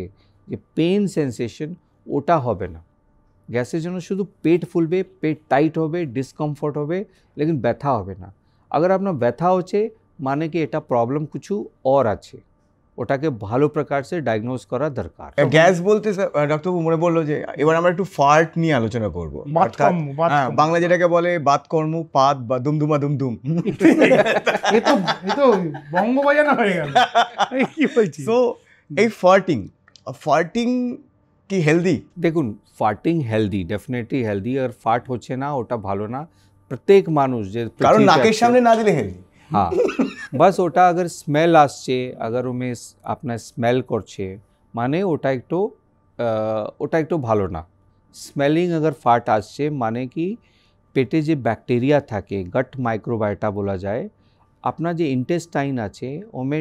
যে পেন সেন্সেশন, ওটা হবে না। গ্যাসের জন্য শুধু পেট ফুলবে, পেট টাইট হবে, ডিসকমফর্ট হবে, লেকিন ব্যথা হবে না। अगर আপনার ব্যথা হচ্ছে মানে কি এটা প্রবলেম কিছু और আছে, ওটাকে ভালো প্রকার সে ডায়াগনোজ করা দরকার। গ্যাস বলতে ডাক্তারবাবু মনে বললো যে এবার আমরা একটু ফার্ট নিয়ে আলোচনা করবো। হ্যাঁ, বাংলা যেটাকে বলে বাতকর্ম, পাত বা দুমদুমা দুমদুম। এ তো বঙ্গ বাজানো হয়ে গেল, কি বলছি। সো এই ফার্টিং কি হেলদি? দেখুন, ফার্টিং হেলদি, ডেফিনেটলি হেলদি। আর ফার্ট হচ্ছে না ওটা ভালো না। প্রত্যেক মানুষ যে কারণ নাকের সামনে না দিলে হেলদি। হ্যাঁ, বাস ওটা अगर স্মেল আসছে, अगर ওমে আপনার স্মেল করছে, মানে ওটা একটু ভালো না। স্মেলিং अगर ফার্ট আসছে মানে কি পেটে যে ব্যাকটেরিয়া থাকে, গট মাইক্রোবায়োটা বলা যায়, আপনার যে ইন্টেস্টাইন আছে ওমে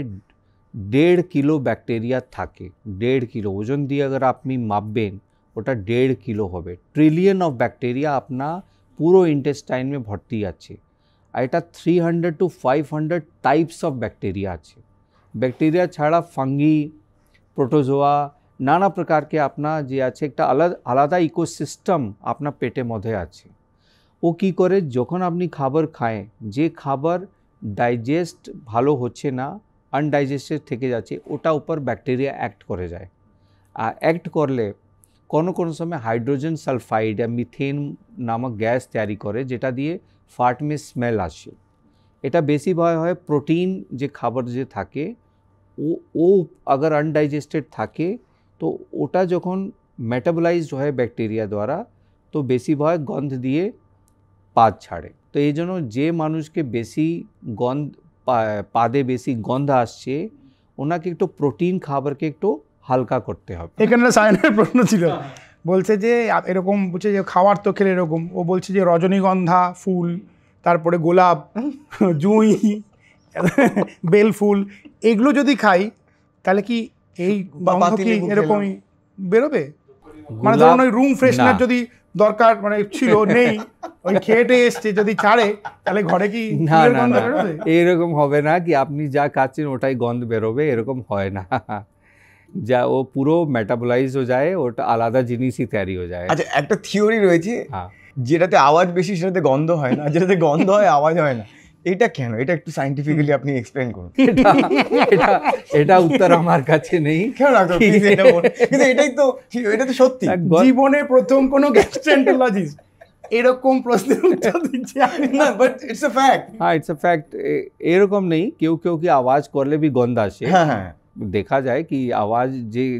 1.5 কিলো ব্যাকটেরিয়া থাকে। 1.5 কিলো ওজন দিয়ে अगर আপনি মাপবেন ওটা 1.5 কিলো হবে। ট্রিলিয়ন অফ ব্যাকটেরিয়া আপনার পুরো ইন্টেস্টাইন মে ভর্তি আছে। আর এটা 300 to 500 টাইপস অফ ব্যাকটেরিয়া আছে। ব্যাকটেরিয়া ছাড়া ফাঙ্গি, প্রোটোজোয়া, নানা প্রকারকে আপনার যে আছে একটা আলাদা ইকোসিস্টেম আপনার পেটের মধ্যে আছে। ও কী করে, যখন আপনি খাবার খায়, যে খাবার ডাইজেস্ট ভালো হচ্ছে না, আনডাইজেস্টেড থেকে যাচ্ছে, ওটা উপর ব্যাকটেরিয়া অ্যাক্ট করে যায়। আর অ্যাক্ট করলে কোনো সময় হাইড্রোজেন সালফাইড या মিথেন নামক গ্যাস তৈরি করে, যেটা দিয়ে ফার্ট মে স্মেল আসে। এটা বেশি ভয় হয় প্রোটিন যে খাবার যে থাকে ও अगर আনডাইজেস্টেড থাকে তো ওটা যখন মেটাবলাইজড হয় ব্যাকটেরিয়া দ্বারা তো বেশি ভয় গন্ধ দিয়ে পাদ ছাড়ে। তো এই জন্য যে মানুষকে বেশি পাদে বেশি গন্ধ আসছে ওনাকে একটু প্রোটিন খাবারকে একটু হালকা করতে হবে। এখানে সায়নের প্রশ্ন ছিল, বলছে যে এরকম বলছে যে খাওয়ার তো খেলে এরকম, ও বলছে যে রজনীগন্ধা ফুল, তারপরে গোলাপ, জুঁই, বেল ফুল, এগুলো যদি খাই তাহলে কি এই গন্ধ কি এরকমই বেরোবে? মানে ধরুন ওই রুম ফ্রেশনার যদি দরকার মানে ছিল নেই, ওই খেয়েটে এসছে যদি ছাড়ে তাহলে ঘরে কি গন্ধ বেরোবে? এরকম হবে না কি আপনি যা খাচ্ছেন ওটাই গন্ধ বেরোবে, এরকম হয় না। যা ও পুরো মেটাবলাইজ হয়ে যায়, ওটা আলাদা জিনিসই তৈরি হয়ে যায়। আচ্ছা, একটা থিওরি রয়েছে যেটাতে আওয়াজ বেশি সেটাতে গন্ধ হয় না, যেটাতে গন্ধ হয় আওয়াজ হয় না। এটা কেন? এটা একটু সায়েন্টিফিক্যালি আপনি এক্সপ্লেইন করুন। এটা উত্তর আমার কাছে নেই। কিন্তু এটা তো সত্যি। জীবনে প্রথম কোনো গ্যাস্ট্রোএন্টারোলজিস্ট এরকম প্রশ্নের উত্তর দিচ্ছে না, বাট ইটস আ ফ্যাক্ট। হ্যাঁ, ইটস আ ফ্যাক্ট। এরকম নেই, কেউ কি আওয়াজ করলে भी গন্ধ আসে। হ্যাঁ হ্যাঁ, দেখা যায় কি আওয়াজ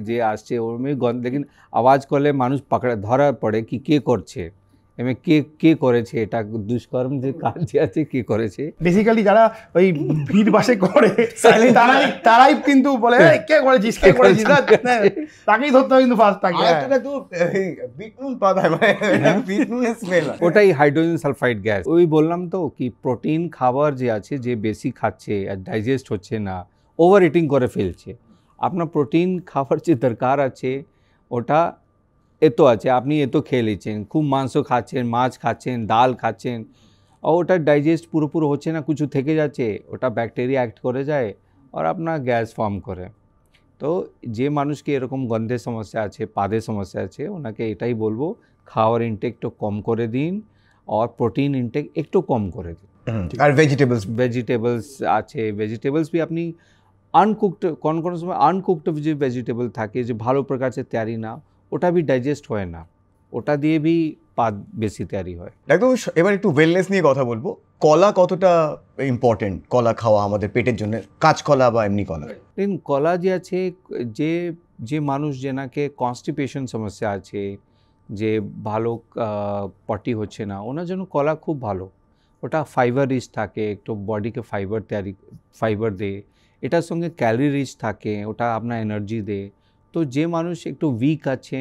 যে আসছে ওর में গন্ধ, लेकिन আওয়াজ করলে মানুষ ধরা পড়ে কি কে করছে, এমনি কে করেছে, এটা দুষ্কর্ম যে কাজ যে আছে কে করেছে। বেসিক্যালি যারা ওই ভিড় বাসে করে তারাই কিন্তু বলে কে করেছিস তাকেই ধরতে হয় কিন্তু ফার্স্ট থাকে। বিটনুন পাতায় মানে বিটনুনের স্মেল, ওটাই হাইড্রোজেন সালফাইড গ্যাস। ওই বললাম তো কি প্রোটিন খাবার যে আছে যে বেশি খাচ্ছে আর ডাইজেস্ট হচ্ছে না, ওভার ইটিং করে ফেলছে। আপনার প্রোটিন খাবার যে দরকার আছে ওটা এত আছে, আপনি এত খেয়ে নিচ্ছেন, খুব মাংস খাচ্ছেন, মাছ খাচ্ছেন, ডাল খাচ্ছেন, আর ওটা ডাইজেস্ট পুরোপুরি হচ্ছে না, কিছু থেকে যাচ্ছে, ওটা ব্যাকটেরিয়া অ্যাক্ট করে যায় আর আপনার গ্যাস ফর্ম করে। তো যে মানুষকে এরকম গন্ধের সমস্যা আছে, পাদের সমস্যা আছে, ওনাকে এটাই বলবো খাওয়ার ইনটেক একটু কম করে দিন আর প্রোটিন ইনটেক একটু কম করে দিন। আর ভেজিটেবলস আছে, ভেজিটেবলস भी আপনি আনকুকড, কোনো সময় আনকুকড যে ভেজিটেবল থাকে যে ভালো প্রকার সে তৈরি না, ওটা भी ডাইজেস্ট হয় না, ওটা দিয়ে भी পাদ বেশি তৈরি হয়। ডাক্তার, এবার একটু ওয়েলনেস নিয়ে কথা বলবো। কলা কতটা ইম্পর্টেন্ট কলা খাওয়া আমাদের পেটের জন্য, কাঁচকলা বা এমনি কলা? लेकिन কলা যে আছে, যে মানুষ যেনাকে কনস্টিপেশন সমস্যা আছে, যে ভালো পটি হচ্ছে না, ওনার জন্য কলা খুব ভালো। ওটা ফাইবার রিচ থাকে, একটু বডিকে ফাইবার দেয়, এটার সঙ্গে ক্যালোরি রিচ থাকে, ওটা আপনার এনার্জি দেয়। তো যে মানুষ একটু উইক আছে,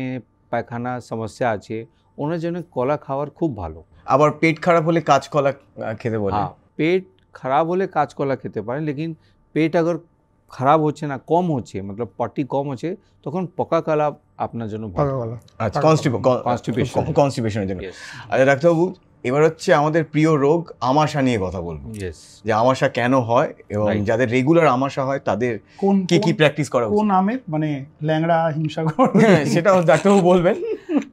পায়খানা সমস্যা আছে, ওনার জন্য কলা খাওয়ার খুব ভালো। আবার পেট খারাপ হলে কাঁচকলা খেতে বলে। হ্যাঁ, পেট খারাপ হলে কাঁচকলা খেতে পারেন, লেকিন পেট अगर খারাপ হচ্ছে না, কম হচ্ছে, মতলব পটি কম হচ্ছে, তখন পকা কলা আপনার জন্য ভালো। আচ্ছা, কনস্টিপেশনের জন্য। আচ্ছা ডাক্তারবাবু, এবার হচ্ছে আমাদের প্রিয় রোগ আমাশা নিয়ে কথা বলবো। যে আমাশা কেন হয় এবং যাদের রেগুলার আমাশা হয় তাদের কি প্র্যাকটিস করা উচিত? কোন আমের মানে ল্যাংড়া হিমসাগর সেটাও ডাক্তারবাবু বলবেন।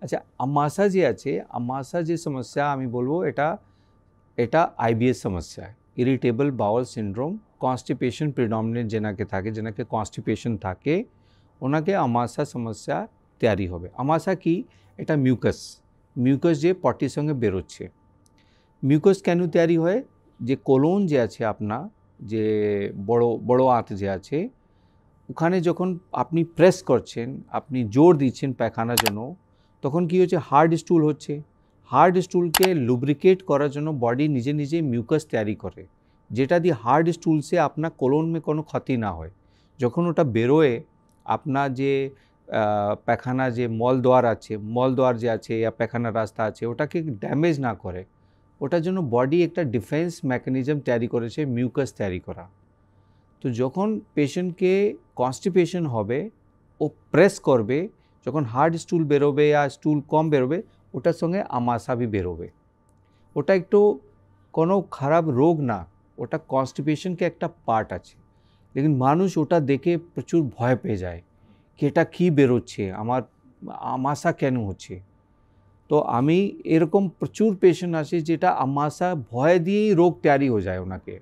আচ্ছা, আমাশা যে আছে, আমাশা যে সমস্যা আমি বলবো এটা আইবিএস সমস্যা, irritable bowel syndrome constipation predominant যেনাকে কনস্টিপেশন থাকে ওনাকে আমাশা সমস্যা তৈরি হবে। আমাশা কি? এটা মিউকাস যে পটির সঙ্গে বেরোচ্ছে। মিউকাস কেন তৈরি হয়? যে কোলন যে আছে আপনার, যে বড় আঁত যে আছে, ওখানে যখন আপনি প্রেস করছেন, আপনি জোর দিচ্ছেন পায়খানার জন্য, তখন কি হচ্ছে? হার্ড স্টুল হচ্ছে। হার্ড স্টুলকে লুব্রিকেট করার জন্য বডি নিজে নিজে মিউকাস তৈরি করে, যেটা দিয়ে হার্ড স্টুল সে আপনার কোলন में কোনো ক্ষতি না হয়। যখন ওটা বেরোয় আপনার যে পায়খানা যে মলদ্বার যে আছে या পায়খানার রাস্তা আছে, ওটাকে ড্যামেজ না করে, ওটার জন্য বডি একটা ডিফেন্স মেকানিজম তৈরি করেছে মিউকাস তৈরি করা। তো যখন পেশেন্টকে কনস্টিপেশন হবে, ও প্রেস করবে, যখন হার্ড স্টুল বেরোবে या স্টুল কম বেরোবে, ওটার সঙ্গে আমাশা भी বেরোবে। ওটা একটু কোনো খারাপ রোগ না, ওটা কনস্টিপেশনকে একটা পার্ট আছে। লেকিন মানুষ ওটা দেখে প্রচুর ভয় পেয়ে যায় কি এটা কী বেরোচ্ছে, আমার আমাশা কেন হচ্ছে। তো আমি এরকম প্রচুর পেশেন্ট আছে যেটা আমাশা ভয় দিয়েই রোগ তৈরি হয়ে যায় ওনাকে,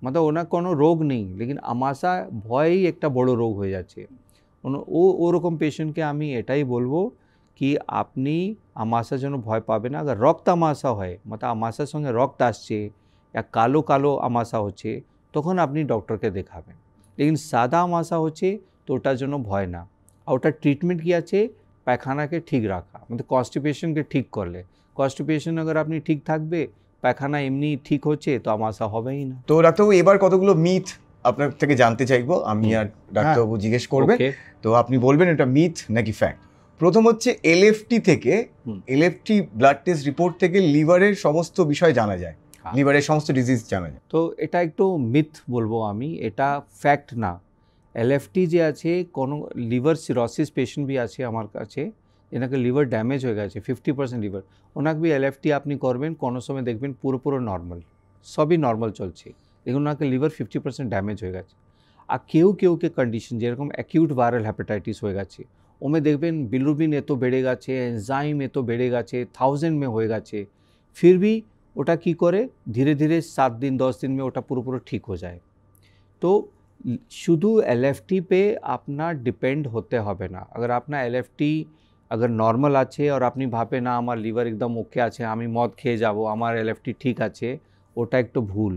मतलब ওনার কোনো রোগ নেই, লেকিন আমাশা ভয়েই একটা বড় রোগ হয়ে যাচ্ছে। ওরকম পেশেন্টকে আমি এটাই বলবো কি আপনি আমাশার জন্য ভয় পাবে না। अगर রক্ত আমাশা হয়, मतलब আমাশার সঙ্গে রক্ত আসছে या কালো কালো আমাশা হচ্ছে, তখন আপনি ডক্টরকে দেখাবেন। লেকিন সাদা আমাশা হচ্ছে তো ওটার জন্য ভয় না। আর ওটার ট্রিটমেন্ট কি আছে? পায়খানাকে ঠিক রাখা, मतलब কনস্টিপেশনকে ঠিক করলে। কনস্টিপেশন अगर আপনি ঠিক থাকবে, পায়খানা এমনি ঠিক হচ্ছে, তো আমাশা হবেই না। তো ডাক্তারবাবু এবার কতগুলো মিথ আপনার থেকে জানতে চাইবো আমি, আর ডাক্তারবাবু জিজ্ঞেস করবেন। Okay. তো আপনি বলবেন এটা মিথ নাকি ফ্যাক্ট। প্রথম হচ্ছে এলএফটি থেকে, এলএফটি ব্লাড টেস্ট রিপোর্ট থেকে লিভারের সমস্ত বিষয় জানা যায়, লিভারের সমস্ত ডিজিজ জানা যায়। তো এটা একটু মিথ বলবো আমি, এটা ফ্যাক্ট না। এলএফটি যে আছে, কোনো লিভার সিরোসিস পেশেন্ট भी আছে আমার কাছে, যেনাকে লিভার ড্যামেজ হয়ে গেছে 50% লিভার, ওনাকে भी এলএফটি আপনি করবেন, কোনো সময় দেখবেন পুরো নর্মাল, সবই নর্মাল চলছে, দেখুন ওনাকে লিভার 50% ড্যামেজ হয়ে গেছে। আর কেউকে কন্ডিশন যেরকম অ্যাকিউট ভাইরাল হেপাটাইটিস হয়ে গেছে, ওমে দেখবেন বিলিরুবিন এত বেড়ে গেছে, এনজাইম এত বেড়ে গেছে, 1000 में হয়ে গেছে, फिर भी ওটা কি করে ধীরে ধীরে 7 दिन 10 दिन में ওটা পুরো ঠিক হয়ে যায়। তো শুধু এলএফটি पे আপনার ডিপেন্ড হতে হবে না। अगर আপনার এলএফটি अगर নর্মাল আছে আর আপনি ভাবেন না আমার লিভার একদম ওকে আছে, আমি মদ খেয়ে যাব, আমার এলএফটি ঠিক আছে, ওটা একটু ভুল।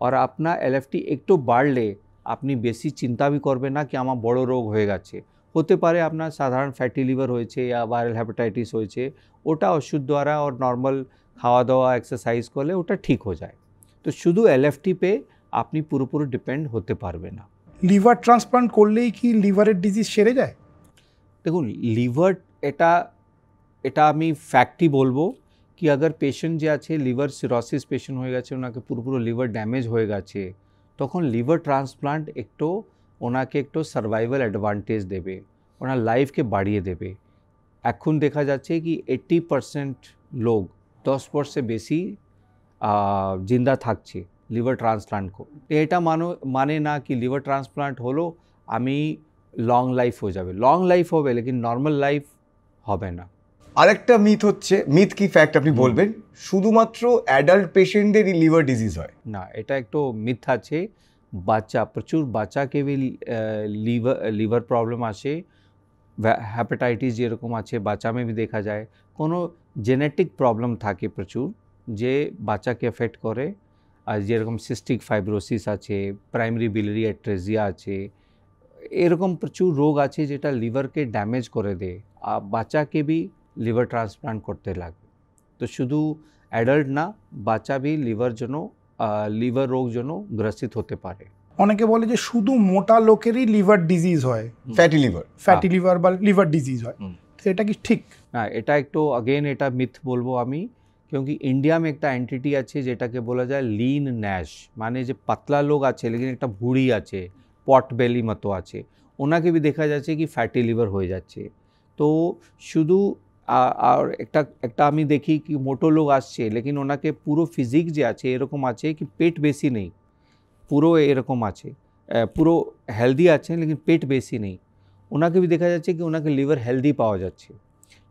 আর আপনার এলএফটি একটু বাড়লে আপনি বেশি চিন্তা भी করবেন না কি আমার বড় রোগ হয়ে গেছে। হতে পারে আপনার সাধারণ ফ্যাটি লিভার হয়েছে या ভাইরাল হেপাটাইটিস হয়েছে, ওটা ওষুধ দ্বারা और নর্মাল খাওয়া দাওয়া এক্সারসাইজ করলে ওটা ঠিক হয়ে যায়। তো শুধু এলএফটি पे আপনি পুরোপুরি ডিপেন্ড হতে পারবে না। লিভার ট্রান্সপ্লান্ট করলেই কি লিভারের ডিজিজ সেরে যায়? দেখুন লিভার এটা আমি ফ্যাক্টই বলবো কি अगर পেশেন্ট যে আছে লিভার সিরোসিস পেশেন্ট হয়ে গেছে, ওনাকে পুরোপুরি লিভার ড্যামেজ হয়ে গেছে, তখন লিভার ট্রান্সপ্লান্ট ওনাকে একটু সার্ভাইভাল অ্যাডভান্টেজ দেবে, ওনার লাইফকে বাড়িয়ে দেবে। এখন দেখা যাচ্ছে কি 80% লোক 10 বছর বেশি জিন্দা থাকছে লিভার ট্রান্সপ্লান্ট করে। এটা মানে না কি লিভার ট্রান্সপ্লান্ট হলো আমি লং লাইফ হয়ে যাবে, লং লাইফ হবে লেকিন নর্মাল লাইফ হবে না। আরেকটা মিথ হচ্ছে, মিথ কি ফ্যাক্ট আপনি বলবেন, শুধুমাত্র অ্যাডাল্ট পেশেন্টদেরই লিভার ডিজিজ হয়। না, এটা একটু মিথ আছে। প্রচুর বাচ্চাকে भी লিভার প্রবলেম আসে, হেপাটাইটিস যেরকম আছে বাচ্চা में भी দেখা যায়। কোনো জেনেটিক প্রবলেম থাকে প্রচুর যে বাচ্চাকে এফেক্ট করে, আর যেরকম সিস্টিক ফাইব্রোসিস আছে, প্রাইমারি বিলিয়ারি অ্যাট্রেজিয়া আছে, এরকম প্রচুর রোগ আছে যেটা লিভারকে ড্যামেজ করে দেয়, আর বাচ্চাকে भी লিভার ট্রান্সপ্লান্ট করতে লাগে। তো শুধু অ্যাডাল্ট না, বাচ্চা भी লিভার রোগ জন্য গ্রসিত হতে পারে। অনেকে বলে যে শুধু মোটা লোকেরই লিভার ডিজিজ হয়, ফ্যাটি লিভার বা লিভার ডিজিজ হয়, তো এটা কি ঠিক? না, এটা একটু अगेन এটা মিথ বলবো আমি, क्योंकि इंडिया में একটা এন্টিটি আছে যেটাকে বলা যায় লিন ন্যাশ, মানে যে পাতলা লোক আছে লেকিন একটা ভুঁড়ি আছে, পট বেলি মতো আছে, ওনাকে भी দেখা যাচ্ছে কি ফ্যাটি লিভার হয়ে যাচ্ছে। তো শুধু আর একটা আমি দেখি কি মোটো লোক আসছে লেকিন ওনাকে পুরো ফিজিক যে আছে এরকম আছে কি পেট বেশি নেই, পুরো এরকম আছে, পুরো হেলদি আছে লেকিন পেট বেশি নেই, ওনাকে भी দেখা যাচ্ছে কি ওনাকে লিভার হেলদি পাওয়া যাচ্ছে।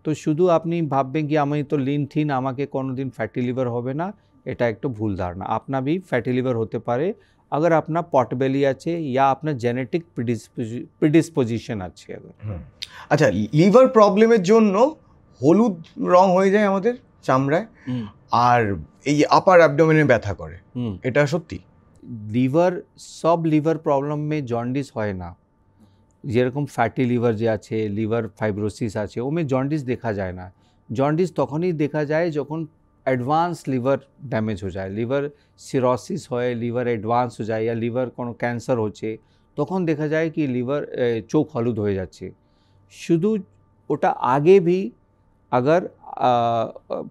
তো শুধু আপনি ভাববেন কি আমি তো লিন থিন, আমাকে কোনো দিন ফ্যাটি লিভার হবে না, এটা একটু ভুল ধারণা। আপনার भी ফ্যাটি লিভার হতে পারে अगर अपना पॉट बेली আছে या अपना जेनेटिक प्रिडिस्पोजिशन আছে अगर আচ্ছা, লিভার প্রবলেমের জন্য হলুদ রং হয়ে যায় আমাদের চামড়ায়, আর এই আপার অ্যাবডোমেনে ব্যথা করে, এটা সত্যি? লিভার, সব লিভার প্রবলেম মে জন্ডিস হয় না। যেরকম ফ্যাটি লিভার যে আছে, লিভার ফাইব্রোসিস আছে, ওমে জন্ডিস দেখা যায় না। জন্ডিস তখনই দেখা যায় যখন অ্যাডভান্স লিভার ড্যামেজ হয়ে যায়, লিভার সিরোসিস হয়, লিভার অ্যাডভান্স হয়ে যায়, या লিভার কোনো ক্যান্সার হচ্ছে, তখন দেখা যায় কি লিভার চোখ হলুদ হয়ে যাচ্ছে। শুধু ওটা আগে ভি अगर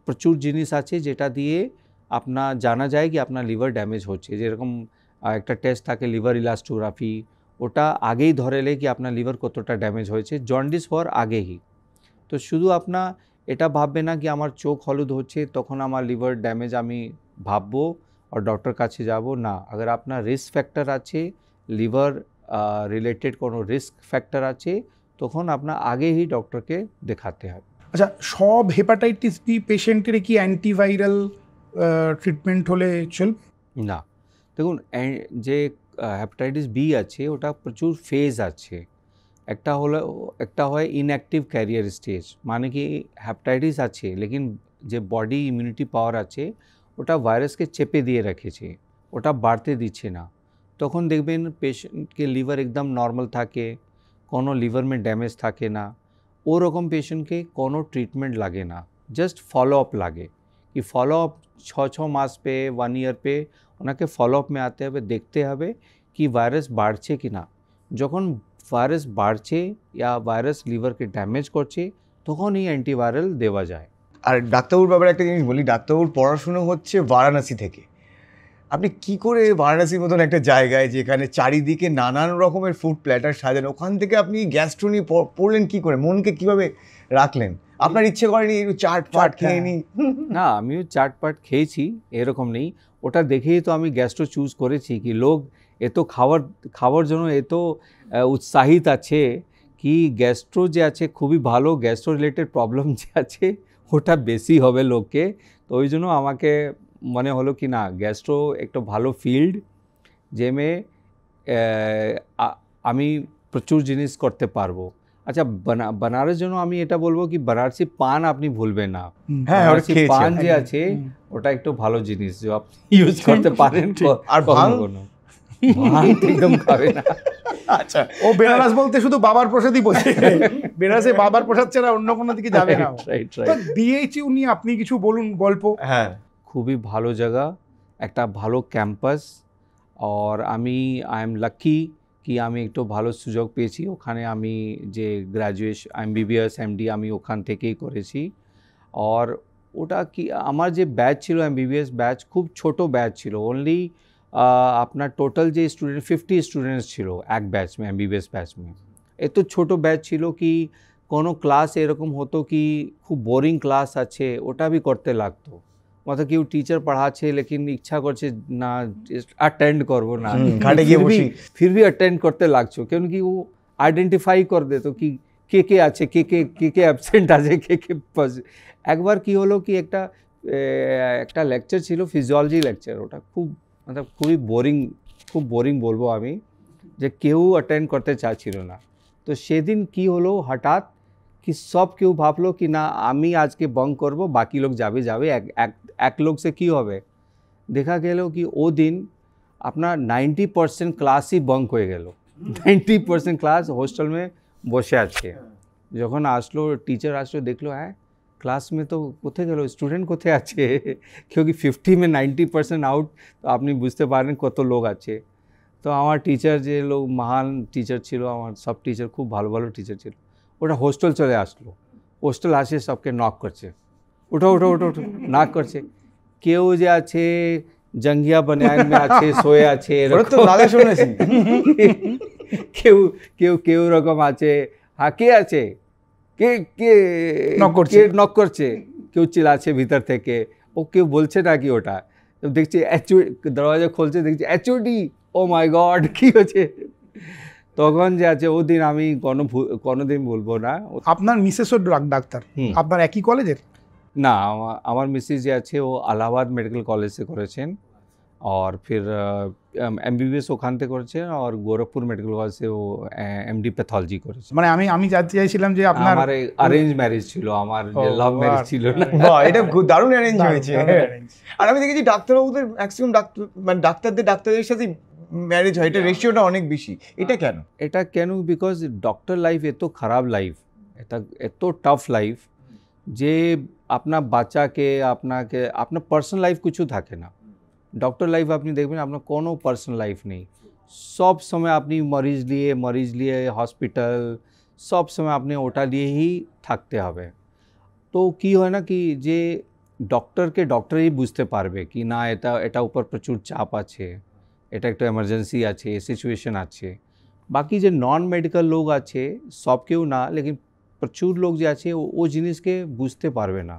প্রচুর জিনিস আছে যেটা দিয়ে আপনা জানা যায় কি আপনার লিভার ড্যামেজ হচ্ছে, যেরকম একটা টেস্ট থাকে লিভার ইলাস্টোগ্রাফি, ওটা আগেই ধরে লে কি আপনার লিভার কতটা ড্যামেজ হয়েছে জন্ডিস হওয়ার আগেই। তো শুধু আপনা এটা ভাববে না কি আমার চোখ হলুদ হচ্ছে তখন আমার লিভার ড্যামেজ আমি ভাববো আর ডক্টর কাছে যাব না। अगर আপনার রিস্ক ফ্যাক্টর আছে, লিভার রিলেটেড কোনো রিস্ক ফ্যাক্টর আছে, তখন আপনার আগেই ডক্টরকে দেখাতে হবে। আচ্ছা, সব হেপাটাইটিস বি পেশেন্টের কি অ্যান্টিভাইরাল ট্রিটমেন্ট হলে চলবে? না, দেখুন যে হেপাটাইটিস বি আছে ওটা প্রচুর ফেজ আছে। একটা হয় ইনঅ্যাক্টিভ ক্যারিয়ার স্টেজ, মানে কি হেপাটাইটিস আছে লেকিন যে বডি ইমিউনিটি পাওয়ার আছে ওটা ভাইরাসকে চেপে দিয়ে রেখেছে, ওটা বাড়তে দিচ্ছে না। তখন দেখবেন পেশেন্টকে লিভার একদম নর্মাল থাকে, কোনো লিভার में ড্যামেজ থাকে না, ওরকম পেশেন্টকে কোনো ট্রিটমেন্ট লাগে না, জাস্ট ফলো আপ লাগে। कि ফলো আপ 6 মাস पे 1 ईयर पे ওনাকে ফলো আপ में आते হবে, দেখতে হবে কি ভাইরাস বাড়ছে কি না। যখন ভাইরাস বাড়ছে या ভাইরাস লিভারকে ড্যামেজ করছে তখনই অ্যান্টিভাইরাল দেওয়া যায়। আর ডাক্তারবাবুর ব্যাপারে একটা জিনিস বলি, ডাক্তারবাবুর পড়াশুনো হচ্ছে বারাণসী থেকে। আপনি কি করে বারাণসীর মতন একটা জায়গায় যেখানে চারিদিকে নানান রকমের ফুড প্ল্যাটার সাজানো, ওখান থেকে আপনি গ্যাস্ট্রো নিয়ে পড়লেন কি করে? মনকে কিভাবে রাখলেন? আপনার ইচ্ছে করেনি একটু চাট ফাট খেয়ে নি? না, আমিও চাটপাট খেয়েছি, এরকম নেই। ওটা দেখেই তো আমি গ্যাস্ট্রো চুজ করেছি কি লোক এত খাওয়ার জন্য এত উৎসাহিত আছে কি গ্যাস্ট্রো যে আছে খুবই ভালো, গ্যাস্ট্রো রিলেটেড প্রবলেম যে আছে ওটা বেশি হবে লোককে। তো ওই জন্য আমাকে মনে হলো কি না গ্যাস্ট্রো একটা ভালো ফিল্ড, যেমে আমি প্রচুর জিনিস করতে পারবো। আচ্ছা, বানারস জন্য আমি এটা বলবো কি বানারসি পান আপনি ভুলবেন না। হ্যাঁ, বানারসি পান যে আছে ওটা একটু ভালো জিনিস যে আপনি ইউজ করতে পারেন। আর ভাং একদম খাবে না। আচ্ছা, ও বেনারস বলতে শুধু বাবার প্রসাদই বোঝে, বেনারসে বাবার প্রসাদ ছাড়া অন্য কোনো দিকে যাবে না। তো বিএইচইউ নিয়ে আপনি কিছু বলুন গল্প। হ্যাঁ, খুবই ভালো জায়গা, একটা ভালো ক্যাম্পাস, আর আমি আই এম লাকি কি আমি একটু ভালো সুযোগ পেয়েছি। ওখানে আমি যে গ্র্যাজুয়েশন এমবিবিএস এমডি আমি ওখান থেকেই করেছি। আর ওটা কি আমার যে ব্যাচ ছিল এমবিবিএস ব্যাচ খুব ছোট ব্যাচ ছিল, অনলি আপনার টোটাল যে স্টুডেন্ট 50 স্টুডেন্টস ছিল এক ব্যাচ में এমবিবিএস ব্যাচ में। এত ছোট ব্যাচ ছিল কি কোনো ক্লাস এরকম হতো কি খুব বোরিং ক্লাস আছে ওটা भी করতে লাগতো, मतलब কেউ টিচার পড়াচ্ছে লেকিন ইচ্ছা করছে না অ্যাটেন্ড করবো না, ঘাটে গিয়ে বসি, फिर भी अटेंड करते লাগছো, क्योंकि वो আইডেন্টিফাই করে দে তো কি কে আছে, কে অ্যাবসেন্ট আছে, কে একবার কি হলো কি একটা লেকচার ছিল ফিজিওলজি লেকচার, ওটা খুব मतलब খুব বোরিং বলবো আমি, যে কেউ অ্যাটেন্ড করতে চাচ্ছিল না। তো সেদিন কি হলো হঠাৎ कि सब क्यों भावलो कि ना आमी आज के बंक करबो बाकी लोग जावे एक लोग से की होबे। देखा गेलो कि ओ दिन अपना 90% क्लास ही बंक हो गेलो, 90% क्लास हॉस्टल में बसे आछे। যখন আসলো टीचर আসলো देखलो है क्लास में तो कोथे गेलो स्टूडेंट कोथे आछे, क्योंकि 50 में 90% आउट, तो আপনি বুঝতে পারেন কত লোক আছে। তো আমার টিচার যে লোক মহান টিচার ছিল, আমার সব টিচার খুব ভালো ভালো টিচার ছিল, ওটা হোস্টেল চলে আসলো। হোস্টেল আসে সবকে নক করছে, উঠো নক করছে। কেউ যে আছে জঙ্গিয়া বানিয়ান में আছে সোয়ে আছে, কেউ রকম আছে, হ্যাঁ কে আছে, কে নক করছে, কেউ চিল্লাচ্ছে ভিতর থেকে, ও কেউ বলছে না কি ওটা, দেখছি দরওয়াজা খুলছে দেখছি HOD, ও মাই গড কি হচ্ছে। তখন যে আছে ও দিন আমি কোনোদিন বলবো না। আপনার মিসেসও ডাক্তার, আপনার একই কলেজের? না, আমার মিসেস যে আছে ও এলাহাবাদ মেডিকেল কলেজ से করেছেন, और फिर MBBS ওখান থেকে করেছে, আর গোরখপুর মেডিকেল কলেজে ও MD প্যাথোলজি করেছে। মানে আমি জানতে চাইছিলাম যে আপনার আমার অ্যারেঞ্জ ম্যারেজ ছিল, আমার লাভ ম্যারেজ ছিল না। বাহ, এটা দারুণ অ্যারেঞ্জ হয়েছে। আর আমি দেখেছি ডাক্তারবাবুদের ম্যাক্সিমাম ডাক্তারদের সাথে ম্যারেজ হয়, এটা রেশিওটা অনেক বেশি, এটা কেন? এটা কেন? বিকজ ডক্টর লাইফ এত খারাপ লাইফ, এটা এত টাফ লাইফ যে আপনার বাচ্চাকে আপনার পার্সোনাল লাইফ কিছু থাকে না। ডক্টর লাইফ আপনি দেখবেন আপনার কোনো পার্সোনাল লাইফ নেই, সব সময় আপনি মরিজ নিয়ে হসপিটাল, সব সময় আপনি ওটা নিয়েই থাকতে হবে। তো কি হয় না কি যে ডক্টরই বুঝতে পারবে কি না এটা উপর প্রচুর চাপ আছে, এটা একটা এমার্জেন্সি আছে, সিচুয়েশন আছে। বাকি যে নন মেডিকেল লোক আছে, সব কেউ না, লেকিন প্রচুর লোক যে আছে ও জিনিসকে বুঝতে পারবে না।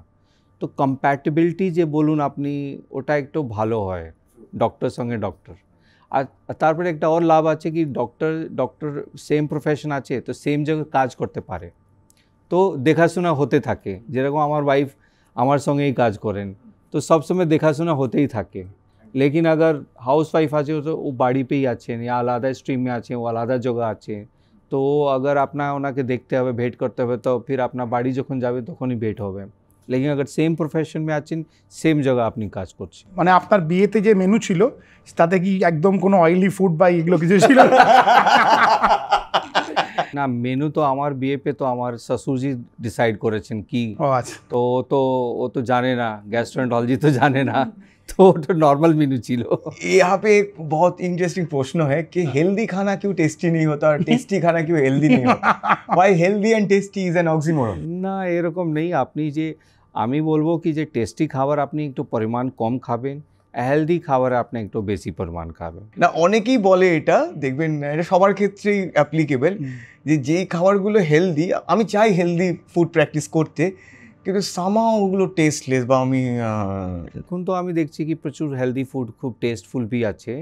তো কম্প্যাটেবিলিটি যে বলুন আপনি, ওটা একটু ভালো হয় ডক্টর সঙ্গে ডক্টর। আর তারপরে একটা ওর লাভ আছে কি ডক্টর সেম প্রফেশন আছে তো সেম জায়গায় কাজ করতে পারে, তো দেখাশোনা হতে থাকে। যেরকম আমার ওয়াইফ আমার সঙ্গেই কাজ করেন, তো সবসময় দেখাশোনা হতেই থাকে। लेकिन अगर हाउस वाइफ আছে তো ও বাড়ি পেয়েই আছেন, या আলাদা স্ট্রিমে আছে, ও আলাদা জায়গা আছে, তো अगर আপনার ওনাকে দেখতে হবে, ভেট করতে হবে, তো ফির আপনার বাড়ি যখন যাবে তখনই ভেট হবে। लेकिन अगर সেম প্রফেশন মে আছেন, সেম জায়গা আপনি কাজ করছেন। মানে আপনার বিয়েতে যে মেনু ছিল তাতে কি একদম কোনো অয়েলি ফুড বা এগুলো কিছু ছিল না, মেনু তো আমার বিয়ে पे तो আমার শ্বশুরজি ডিসাইড করেছেন কি। ও আচ্ছা, তো ও তো জানে না, गैस्ट्रोएंटरोलॉजी तो जाने ना, तो नॉर्मल मेनू चिलो। यहाँ पे एक बहुत इंटरेस्टिंग प्रश्न है कि हेल्दी खाना क्यों टेस्टी नहीं होता और टेस्टी खाना क्यों हेल्दी नहीं होता? Why healthy and tasty is an oxymoron? না, এরকম নেই। আপনি যে আমি বলবো কি যে টেস্টি খাবার আপনি একটু পরিমাণ কম খাবেন, হেলদি খাবার আপনি একটু বেশি পরিমাণ খাবেন। না, অনেকেই বলে এটা, দেখবেন এটা সবার ক্ষেত্রেই অ্যাপ্লিকেবল, যে যেই খাবারগুলো হেলদি, আমি চাই হেলদি ফুড প্র্যাকটিস করতে, কিন্তু সামাও ওগুলো টেস্টলেস, বা আমি এখন তো আমি দেখছি কি প্রচুর হেলদি ফুড খুব টেস্টফুল भी আছে,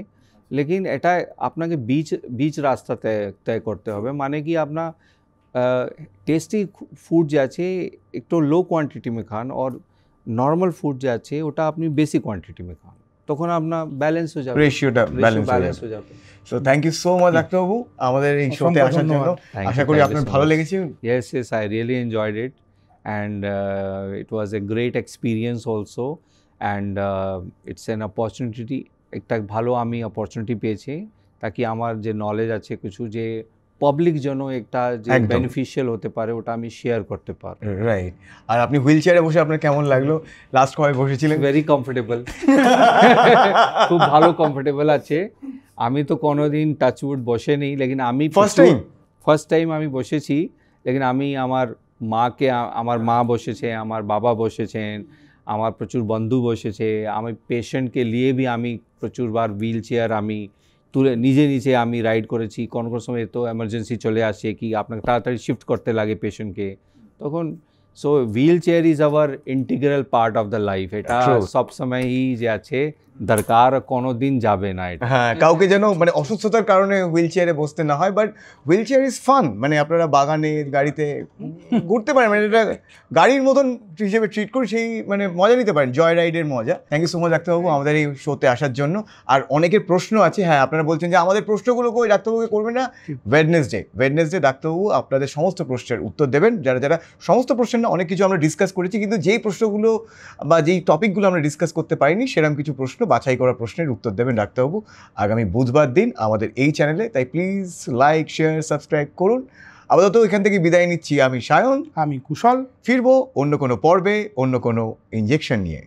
লেকিন এটা আপনাকে বীজ রাস্তা তয় করতে হবে। মানে কি আপনার টেস্টি ফুড যে আছে একটু লো কোয়ান্টিটি में খান, और নর্মাল ফুড যে আছে ওটা আপনি বেশি কোয়ান্টিটি में খান, তখন আপনার ব্যালেন্স হয়ে যাবে, রেশিওটা ব্যালেন্স হয়ে যাবে। So thank you so much ডাক্তারবাবু আমাদের এই শোতে আসার জন্য। আশা করি আপনার ভালো লেগেছে। Yes, I really enjoyed it, and it was a great experience also, and it's an opportunity, একটা ভালো আমি অপরচুনিটি পেয়েছি, তাকি আমার যে নলেজ আছে কিছু যে পাবলিক জন্য একটা যে বেনিফিশিয়াল হতে পারে ওটা আমি শেয়ার করতে পারি। রাইট। আর আপনি হুইল চেয়ারে বসে আপনার কেমন লাগলো? লাস্ট কবে বসেছিলেন? ভেরি কমফোর্টেবল, খুব ভালো কমফোর্টেবল আছে। আমি তো কোনোদিন টাচউড বসে নেই, লেকিন আমি ফার্স্ট টাইম আমি বসেছি। লেকিন আমি আমার মা বসেছে, আমার বাবা বসেছেন, আমার প্রচুর বন্ধু বসেছে, আমি পেশেন্টকে নিয়ে भी আমি প্রচুরবার হুইল চেয়ার আমি তুলে নিজে আমি রাইড করেছি। কোনো সময় তো এমার্জেন্সি চলে আসে কি আপনাকে তাড়াতাড়ি শিফট করতে লাগে পেশেন্টকে, তখন so wheel chair is our integral part of the life. এটা সব সময়ই যে আছে দরকার, কোনো দিন যাবে না এটা। হ্যাঁ, কাউকে যেন মানে অসুস্থতার কারণে হুইল চেয়ারে বসতে না হয়, but wheel chair is fun. মানে আপনারা বাগানে গাড়িতে ঘুরতে পারেন, মানে এটা গাড়ির মতন হিসেবে ট্রিট করে সেই মানে মজা নিতে পারেন, জয় রাইডের মজা। থ্যাংক ইউ সো মাচ ডাক্তারবাবু আমাদের এই শোতে আসার জন্য। আর অনেকের প্রশ্ন আছে, হ্যাঁ আপনারা বলছেন যে আমাদের প্রশ্নগুলো কই ডাক্তারবাবুকে করবে না, ওয়েডনেসডে ডাক্তারবাবু আপনাদের সমস্ত প্রশ্নের উত্তর দেবেন। যারা সমস্ত প্রশ্ন না, অনেক কিছু আমরা ডিসকাস করেছি, কিন্তু যেই প্রশ্নগুলো বা যেই টপিকগুলো আমরা ডিসকাস করতে পারিনি সেরকম কিছু প্রশ্ন, বাছাই করা প্রশ্নের উত্তর দেবেন ডাক্তারবাবু আগামী বুধবার দিন আমাদের এই চ্যানেলে। তাই প্লিজ লাইক, শেয়ার, সাবস্ক্রাইব করুন। আপাতত এখান থেকে বিদায় নিচ্ছি। আমি সায়ন, আমি কুশল। ফিরবো অন্য কোনো পর্বে অন্য কোনো ইনজেকশন নিয়ে।